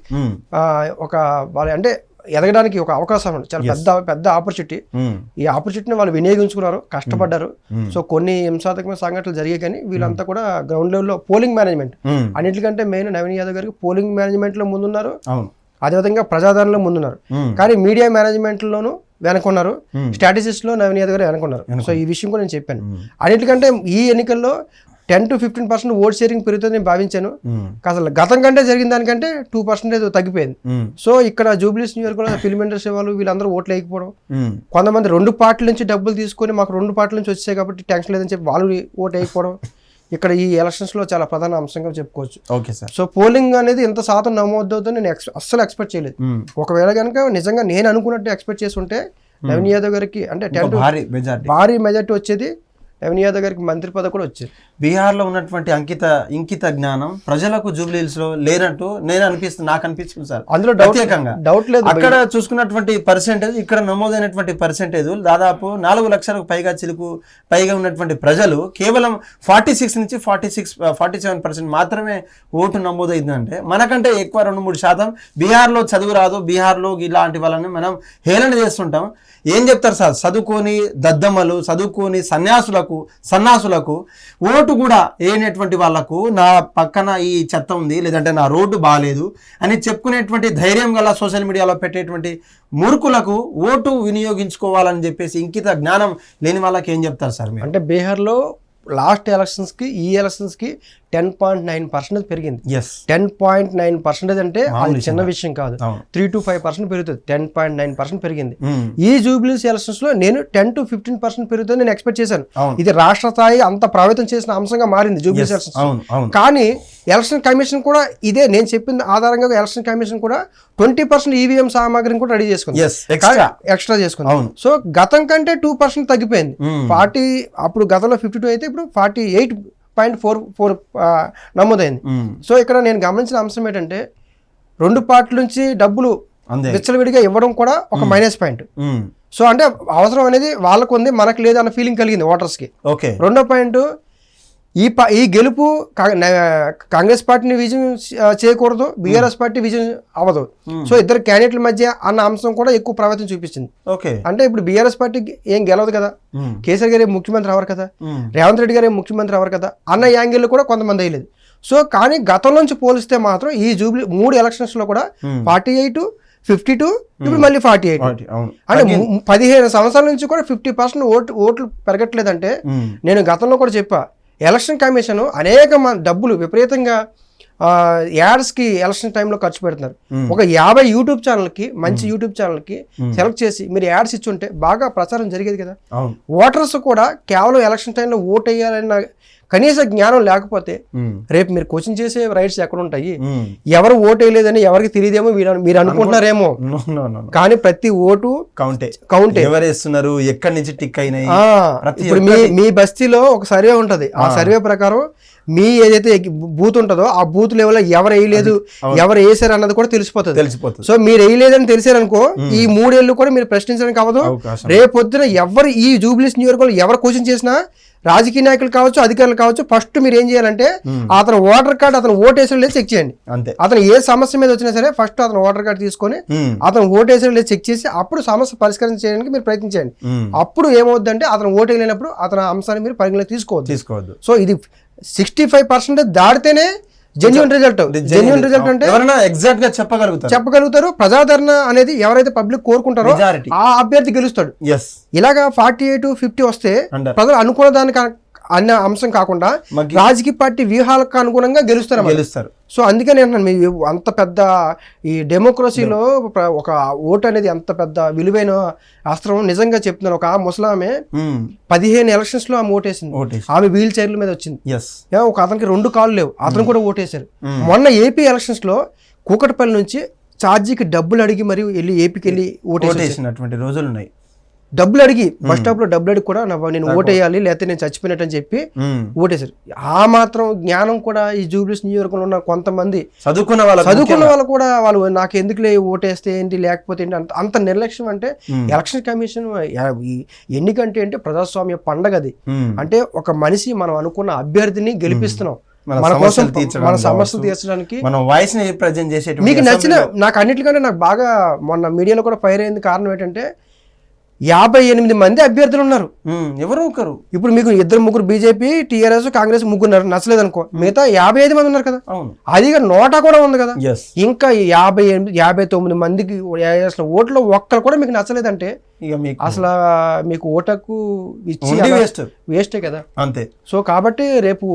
వాళ్ళ అంటే ఎదగడానికి ఒక అవకాశం ఉంది. చాలా పెద్ద ఆపర్చునిటీ. ఈ ఆపర్చునిటీని వాళ్ళు వినియోగించుకున్నారు, కష్టపడ్డారు. సో కొన్ని హింసాత్మక సంఘటనలు జరిగాయి, కానీ వీళ్ళంతా కూడా గ్రౌండ్ లెవెల్లో పోలింగ్ మేనేజ్మెంట్ అన్నిటికంటే మెయిన్ నవీన్ యాదవ్ గారికి పోలింగ్ మేనేజ్మెంట్ లో ముందున్నారు, అదేవిధంగా ప్రజాదరణలో ముందున్నారు. కానీ మీడియా మేనేజ్మెంట్ లోను వెనకున్నారు, స్ట్రాటజిస్ట్ లో నవీన్ యాదవ్ గారు వెనకున్నారు. సో ఈ విషయం కూడా నేను చెప్పాను. అన్నిటికంటే ఈ ఎన్నికల్లో 10 to 15% ఓట్ షేరింగ్ పెరుగుతుంది నేను భావించాను. అసలు గతం కంటే జరిగిన దానికంటే 2% తగ్గిపోయింది. సో ఇక్కడ జూబ్లీస్ నియోజకవర్గంలో ఫిల్మ్ ఇండస్ట్రీ వాళ్ళు వీళ్ళందరూ ఓట్లు వేయకపోవడం, కొంతమంది 2 పార్టీల నుంచి డబ్బులు తీసుకొని మాకు 2 పార్టీల నుంచి వచ్చాయి కాబట్టి టెన్షన్ లేదని చెప్పి వాళ్ళు ఓటు వేయకపోవడం, ఇక్కడ ఈ ఎలక్షన్స్ లో చాలా ప్రధాన అంశంగా చెప్పుకోవచ్చు. Okay sir. సో పోలింగ్ అనేది ఎంత శాతం నమోదవుతుందో నేను అస్సలు ఎక్స్పెక్ట్ చేయలేదు. ఒకవేళ కనుక నిజంగా నేను అనుకున్నట్టు ఎక్స్పెక్ట్ చేసి ఉంటే నవీన్ యాదవ్ గారికి అంటే భారీ మెజార్టీ వచ్చేది, నవీన్ యాదవ్ గారికి మంత్రి పదవి కూడా వచ్చేది. బీహార్లో ఉన్నటువంటి ఇంకిత జ్ఞానం ప్రజలకు జూబ్లీహిల్స్ లో లేనట్టు నాకు అనిపిస్తుంది సార్. అందులో డౌట్ లేదు. అక్కడ చూసుకున్నటువంటి పర్సెంటేజ్, ఇక్కడ నమోదైనటువంటి పర్సెంటేజ్ దాదాపు 4 లక్షలకు పైగా ఉన్నటువంటి ప్రజలు కేవలం 46 నుంచి 47% మాత్రమే ఓటు నమోదైందంటే మనకంటే ఎక్కువ 2-3% బీహార్లో చదువు రాదు, బీహార్లో ఇలాంటి వాళ్ళని మనం హేళన చేస్తుంటాం. ఏం చెప్తారు సార్, చదువుకొని దద్దమ్మలు, చదువుకొని సన్నాసులకు ఓటు కూడా వేయనటువంటి వాళ్లకు నా పక్కన ఈ చెత్త ఉంది, లేదంటే నా రోడ్డు బాగాలేదు అని చెప్పుకునేటువంటి ధైర్యం గల సోషల్ మీడియాలో పెట్టేటువంటి మూర్ఖులకు ఓటు వినియోగించుకోవాలని చెప్పేసి ఇంకిత జ్ఞానం లేని వాళ్ళకి ఏం చెప్తారు సార్ మీరు? అంటే బీహార్లో లాస్ట్ ఎలక్షన్స్కి ఈ ఎలక్షన్స్కి 10.9% పెరిగింది. 10.9% అంటే అది చిన్న విషయం కాదు. 3 to 5% పెరుగుతుంది. 10.9% పెరిగింది. ఈ జూబ్లీస్ ఎలక్షన్స్ లో నేను 10 to 15% పెరుగుతుంది నేను ఎక్స్పెక్ట్ చేశాను. ఇది రాష్ట్ర స్థాయి అంత ప్రభావితం చేసిన అంశంగా మారింది జూబ్లీస్ ఎలక్షన్స్. కానీ ఎలక్షన్ కమిషన్ కూడా ఇదే నేను చెప్పిన ఆధారంగా ఎలక్షన్ కమిషన్ కూడా 20% ఈవీఎం సామాగ్రిని కూడా రెడీ చేసుకుంది, ఎక్స్ట్రా చేసుకుంది. సో గతం కంటే 2% తగ్గిపోయింది. 40 అప్పుడు గతంలో 52 అయితే ఇప్పుడు 48.44 నమోదైంది. సో ఇక్కడ నేను గమనించిన అంశం ఏంటంటే 2 పార్టీల నుంచి డబ్బులు విచ్చలవిడిగా ఇవ్వడం కూడా ఒక మైనస్ పాయింట్. సో అంటే అవసరం అనేది వాళ్ళకు ఉంది, మనకు లేదు అన్న ఫీలింగ్ కలిగింది ఓటర్స్ కి. రెండో పాయింట్, ఈ గెలుపు కాంగ్రెస్ పార్టీని విజయం చేయకూడదు, బీఆర్ఎస్ పార్టీ విజయం అవ్వదు. సో ఇద్దరు క్యాండిడేట్ల మధ్య అన్న అంశం కూడా ఎక్కువ ప్రభావితం చూపించింది. అంటే ఇప్పుడు బీఆర్ఎస్ పార్టీ ఏం గెలవదు కదా, కేసీఆర్ గారు ముఖ్యమంత్రి అవ్వరు కదా, రేవంత్ రెడ్డి గారు ముఖ్యమంత్రి అవ్వరు కదా అన్న యాంగిల్ కూడా కొంతమంది అయ్యలేదు. సో కానీ గతం నుంచి పోలిస్తే మాత్రం ఈ జూబ్లీ 3 ఎలక్షన్స్ లో కూడా 48, 52, ఇప్పుడు మళ్ళీ 48 అంటే 15 సంవత్సరాల నుంచి కూడా 50% ఓట్లు పెరగట్లేదంటే నేను గతంలో కూడా చెప్పా, ఎలక్షన్ కమిషన్ అనేక డబ్బులు విపరీతంగా యాడ్స్కి ఎలక్షన్ టైంలో ఖర్చు పెడుతున్నారు. ఒక 50 యూట్యూబ్ ఛానల్కి, మంచి యూట్యూబ్ ఛానల్కి సెలెక్ట్ చేసి మీరు యాడ్స్ ఇచ్చుంటే బాగా ప్రచారం జరిగేది కదా. ఓటర్స్ కూడా కేవలం ఎలక్షన్ టైంలో ఓటు వేయాలన్న కనీస జ్ఞానం లేకపోతే రేపు మీరు కోచింగ్ చేసే రైట్స్ ఎక్కడ ఉంటాయి? ఎవరు ఓటు వేయలేదని ఎవరికి తెలియదేమో మీరు అనుకుంటున్నారేమో, కానీ ప్రతి ఓటు కౌంటే. ఎవరు వేస్తున్నారు, ఎక్కడి నుంచి టిక్ అయినాయి. ఇప్పుడు మీ బస్తీలో ఒక సర్వే ఉంటది, ఆ సర్వే ప్రకారం మీ ఏదైతే బూత్ ఉంటుందో ఆ బూత్ లెవెల్ లో ఎవరు వేయలేదు, ఎవరు వేసారు అన్నది కూడా తెలిసిపోతుంది. సో మీరు వేయలేదని తెలిసారనుకో, ఈ 3 ఏళ్ళు కూడా మీరు ప్రశ్నించడానికి అవ్వదు. రేపొద్దున ఎవరు ఈ జూబ్లీస్ నియోజకవర్గంలో ఎవరు కోచింగ్ చేసినా, రాజకీయ నాయకులు కావచ్చు, అధికారులు కావచ్చు, ఫస్ట్ మీరు ఏం చేయాలంటే అతను ఓటర్ కార్డు అతను ఓటేసో లేదు చెక్ చేయండి. అతను ఏ సమస్య మీద వచ్చినా సరే ఫస్ట్ అతను ఓటర్ కార్డు తీసుకొని అతను ఓటేసో లేదు చెక్ చేసి అప్పుడు సమస్య పరిష్కారం చేయడానికి మీరు ప్రయత్నించండి. అప్పుడు ఏమవుద్దంటే అతను ఓటు వేయలేనప్పుడు అతని అంశాన్ని మీరు పరిగణలో తీసుకోవద్దు. సో ఇది 65% దాటితేనే జెన్యూన్ రిజల్ట్. జెన్యూన్ రిజల్ట్ అంటే ఎగ్జాక్ట్ గా చెప్పగలుగుతారు. ప్రజాదరణ అనేది ఎవరైతే పబ్లిక్ కోరుకుంటారో ఆ అభ్యర్థి గెలుస్తాడు. ఇలాగా 48, 50 వస్తే ప్రజలు అనుకున్న దానికి అన్న అంశం కాకుండా రాజకీయ పార్టీ వ్యూహాలకు అనుగుణంగా గెలుస్తారు. సో అందుకే నేను అంత పెద్ద ఈ డెమోక్రసీలో ఒక ఓటు అనేది అంత పెద్ద విలువైన అస్త్రం. నిజంగా చెప్తున్నాను, ఒక ముసలామె 15 ఎలక్షన్స్ లో ఆమె ఓటేసింది. ఆమె వీల్ చైర్ల మీద వచ్చింది. ఒక అతనికి 2 కాళ్ళు లేవు, అతను కూడా ఓటేశారు. మొన్న ఏపీ ఎలక్షన్స్ లో కూకట్పల్లి నుంచి ఛార్జీకి డబ్బులు అడిగి మరియు వెళ్ళి ఏపీకి వెళ్ళి ఓటేసినటువంటి రోజులు ఉన్నాయి. డబ్బులు అడిగి బస్ స్టాప్ లో డబ్బులు అడిగి కూడా నేను ఓటేయాలి లేకపోతే నేను చచ్చిపోయినట్టు అని చెప్పి ఓటేశారు. ఆ మాత్రం జ్ఞానం కూడా ఈ జూబ్లీస్ నియోజకవర్గంలో ఉన్న కొంతమంది చదువుకున్న వాళ్ళు కూడా వాళ్ళు నాకు ఎందుకులే ఓటేస్తే ఏంటి లేకపోతే ఏంటి అంత నిర్లక్ష్యం. అంటే ఎలక్షన్ కమిషన్ ఎన్నికంటే అంటే ప్రజాస్వామ్య పండగ అది. అంటే ఒక మనిషి మనం అనుకున్న అభ్యర్థిని గెలిపిస్తున్నాం, మన కోసం మన సమస్యలు తీర్చడానికి మీకు నచ్చిన. నాకు అన్నిటికంటే నాకు బాగా మొన్న మీడియాలో కూడా ఫైర్ అయింది కారణం ఏంటంటే 58 మంది అభ్యర్థులు ఉన్నారు. ఎవరు ఒకరు ఇప్పుడు మీకు 2-3 బీజేపీ, టీఆర్ఎస్, కాంగ్రెస్ 3 నచ్చలేదు అనుకో, మిగతా 55 మంది ఉన్నారు కదా. అది నోటా కూడా ఉంది కదా. ఇంకా 59 మందికి అసలు ఓట్లో ఒక్కరు కూడా మీకు నచ్చలేదంటే అసలు మీకు ఓటకు ఇచ్చి వేస్టే కదా. అంతే. సో కాబట్టి రేపు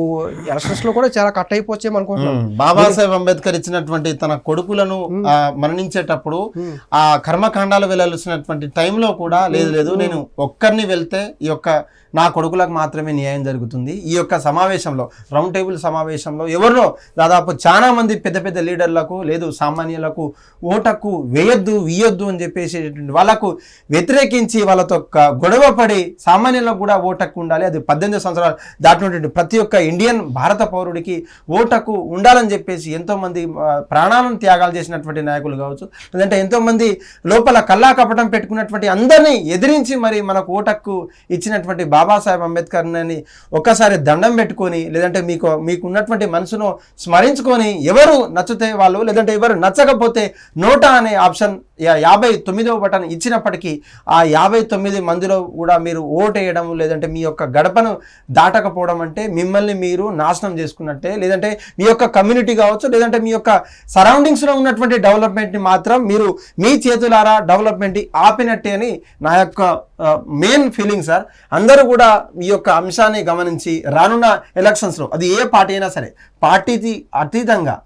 ఎలక్షన్స్ లో కూడా చాలా కట్ అయిపోవచ్చేమో అనుకుంటున్నాను. బాబాసాహెబ్ అంబేద్కర్ ఇచ్చినటువంటి తన కొడుకులను మరణించేటప్పుడు ఆ కర్మకాండాలు వెళ్ళాల్సినటువంటి టైంలో కూడా లేదు నేను ఒక్కరిని వెళ్తే ఈ యొక్క నా కొడుకులకు మాత్రమే న్యాయం జరుగుతుంది. ఈ యొక్క సమావేశంలో రౌండ్ టేబుల్ సమావేశంలో ఎవరినో దాదాపు చాలా మంది పెద్ద పెద్ద లీడర్లకు లేదు సామాన్యులకు ఓటకు వేయొద్దు అని చెప్పేసి వాళ్ళకు వ్యతిరేకించి వాళ్ళతో గొడవ పడి సామాన్యులకు కూడా ఓటకు ఉండాలి, అది 18 సంవత్సరాలు దాటినటువంటి ప్రతి ఒక్క ఇండియన్ భారత పౌరుడికి ఓటకు ఉండాలని చెప్పేసి ఎంతోమంది ప్రాణాలను త్యాగాలు చేసినటువంటి నాయకులు కావచ్చు, లేదంటే ఎంతోమంది లోపల కల్లా కపటం పెట్టుకున్నటువంటి అందరినీ ఎదిరించి మరి మనకు ఓటకు ఇచ్చినటువంటి బాబాసాహెబ్ అంబేద్కర్ని ఒక్కసారి దండం పెట్టుకొని లేదంటే మీకు ఉన్నటువంటి మనసును స్మరించుకొని ఎవరు నచ్చితే వాళ్ళు లేదంటే ఎవరు నచ్చకపోతే నోటా అనే ఆప్షన్ 59వ బటన్ ఇచ్చినప్పటికీ ఆ 59 మందిలో కూడా మీరు ఓటు వేయడం లేదంటే మీ యొక్క గడపను దాటకపోవడం అంటే మిమ్మల్ని మీరు నాశనం చేసుకున్నట్టే, లేదంటే మీ యొక్క కమ్యూనిటీ కావచ్చు లేదంటే మీ యొక్క సరౌండింగ్స్లో ఉన్నటువంటి డెవలప్మెంట్ని మాత్రం మీరు మీ చేతులారా డెవలప్మెంట్ ఆపినట్టే అని నా యొక్క మెయిన్ ఫీలింగ్ సార్. అందరూ కూడా ఈ యొక్క అంశాన్ని గమనించి రానున్న ఎలక్షన్స్లో అది ఏ పార్టీ అయినా సరే పార్టీకి అతీతంగా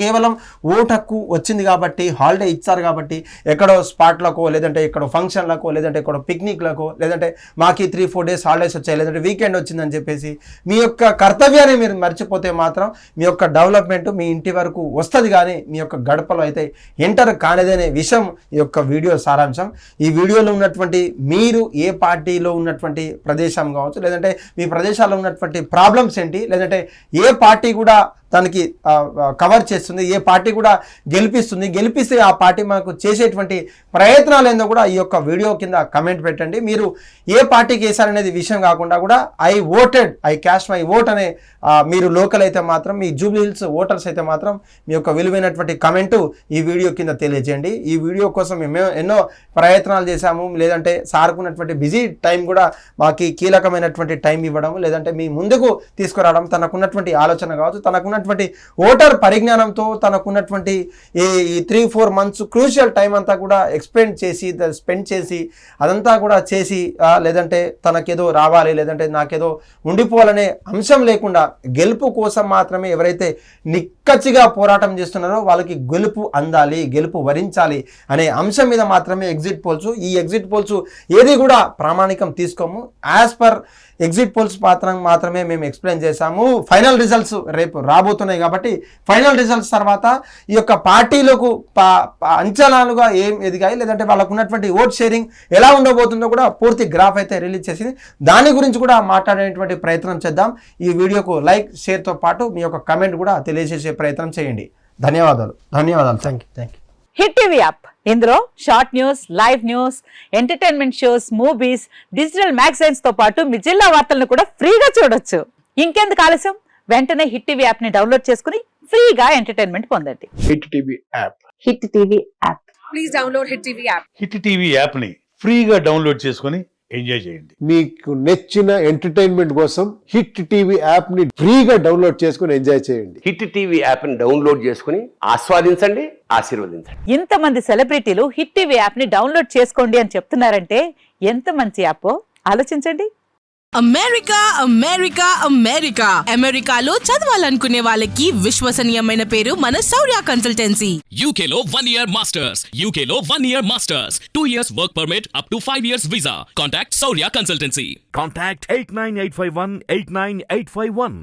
కేవలం ఓటు హక్కు వచ్చింది కాబట్టి హాలిడే ఇచ్చారు కాబట్టి ఎక్కడో స్పాట్లకో లేదంటే ఎక్కడో ఫంక్షన్లకో లేదంటే ఎక్కడో పిక్నిక్లకో లేదంటే మాకు 3-4 డేస్ హాలిడేస్ వచ్చాయి లేదంటే వీకెండ్ వచ్చిందని చెప్పేసి మీ యొక్క కర్తవ్యాన్ని మీరు మర్చిపోతే మాత్రం మీ యొక్క డెవలప్మెంట్ మీ ఇంటి వరకు వస్తుంది కానీ మీ యొక్క గడపలో అయితే ఎంటర్ కానిదనే విషయం ఈ యొక్క వీడియో సారాంశం. ఈ వీడియోలో ఉన్నటువంటి మీరు ఏ పార్టీలో ఉన్నటువంటి ప్రదేశం కావచ్చు లేదంటే మీ ప్రదేశాల్లో ఉన్నటువంటి ప్రాబ్లమ్స్ ఏంటి లేదంటే ఏ పార్టీ కూడా దానికి కవర్ చేస్తుంది, ఏ పార్టీ కూడా గెలిపిస్తే ఆ పార్టీ మనకు చేసేటువంటి ప్రయత్నాలు ఏందో కూడా ఈ యొక్క వీడియో కింద కమెంట్ పెట్టండి. మీరు ఏ పార్టీకి వేశారనేది విషయం కాకుండా కూడా ఐ క్యాస్ట్ మై ఓట్ అనే మీరు లోకల్ అయితే మాత్రం మీ జూబ్లీ హిల్స్ ఓటర్స్ అయితే మాత్రం మీ యొక్క విలువైనటువంటి కమెంటు ఈ వీడియో కింద తెలియజేయండి. ఈ వీడియో కోసం మేము ఎన్నో ప్రయత్నాలు చేశాము, లేదంటే సార్కున్నటువంటి బిజీ టైం కూడా మాకు కీలకమైనటువంటి టైం ఇవ్వడం లేదంటే మీ ముందుకు తీసుకురావడం తనకున్నటువంటి ఆలోచన కావచ్చు తనకున్నటువంటి ఓటర్ పరిజ్ఞానంతో తనకున్నటువంటి ఈ 3-4 మంత్స్ క్రూషియల్ టైం అంతా కూడా స్పెండ్ చేసి అదంతా కూడా చేసి లేదంటే తనకేదో రావాలి లేదంటే నాకేదో ఉండిపోవాలనే అంశం లేకుండా గెలుపు కోసం మాత్రమే ఎవరైతే నిక్కచ్చిగా పోరాటం చేస్తున్నారో వాళ్ళకి గెలుపు అందాలి, గెలుపు వరించాలి అనే అంశం మీద మాత్రమే ఎగ్జిట్ పోల్స్. ఈ ఎగ్జిట్ పోల్స్ ఏది కూడా ప్రామాణికం తీసుకోము. యాజ్ పర్ ఎగ్జిట్ పోల్స్ మాత్రమే మేము ఎక్స్ప్లెయిన్ చేశాము. ఫైనల్ రిజల్ట్స్ రేపు రాబోతున్నాయి కాబట్టి ఫైనల్ రిజల్ట్స్ తర్వాత ఈ యొక్క పార్టీలకు అంచనాలుగా ఏం ఎదిగాయి లేదంటే వాళ్ళకు ఉన్నటువంటి ఓట్ షేరింగ్ ఎలా ఉండబోతుందో కూడా పూర్తి గ్రాఫ్ అయితే రిలీజ్ చేసింది. దాని గురించి కూడా మాట్లాడేటువంటి ప్రయత్నం చేద్దాం. ఈ వీడియోకు లైక్ షేర్తో పాటు మీ యొక్క కమెంట్ కూడా తెలియజేసే ప్రయత్నం చేయండి. ధన్యవాదాలు. Thank you. Hit TV app, ఇందులో short news, live news, entertainment shows, movies, digital magazines తో పాటు మీ జిల్లా వార్తలను కూడా ఫ్రీగా చూడొచ్చు. ఇంకెందుకు ఆలస్యం, వెంటనే హిట్ టీవీ యాప్ ని డౌన్లోడ్ చేసుకుని ఫ్రీగా ఎంటర్టైన్మెంట్ పొందండి. Hit TV app. Hit TV app. Please download hit TV app. Hit TV app ని ఫ్రీగా డౌన్లోడ్ చేసుకుని ఎంజాయ్ చేయండి. మీకు నచ్చిన ఎంటర్టైన్మెంట్ కోసం హిట్ టీవీ యాప్ ని ఫ్రీగా డౌన్లోడ్ చేసుకుని ఎంజాయ్ చేయండి. హిట్ టీవీ యాప్ ని డౌన్లోడ్ చేసుకుని ఆస్వాదించండి, ఆశీర్వదించండి. ఇంతమంది సెలబ్రిటీలు హిట్ టీవీ యాప్ ని డౌన్లోడ్ చేసుకోండి అని చెప్తున్నారంటే ఎంత మంచి యాప్ ఆలోచించండి. అమెరికా అమెరికాలో చదవాలనుకునే వాళ్ళకి విశ్వసనీయమైన పేరు మన శౌర్య కన్సల్టెన్సీ. UK లో 1 year masters, UK లో 1 year masters, 2 years work permit up to 5 years visa. Contact Saurya Consultancy. Contact 89851 89851.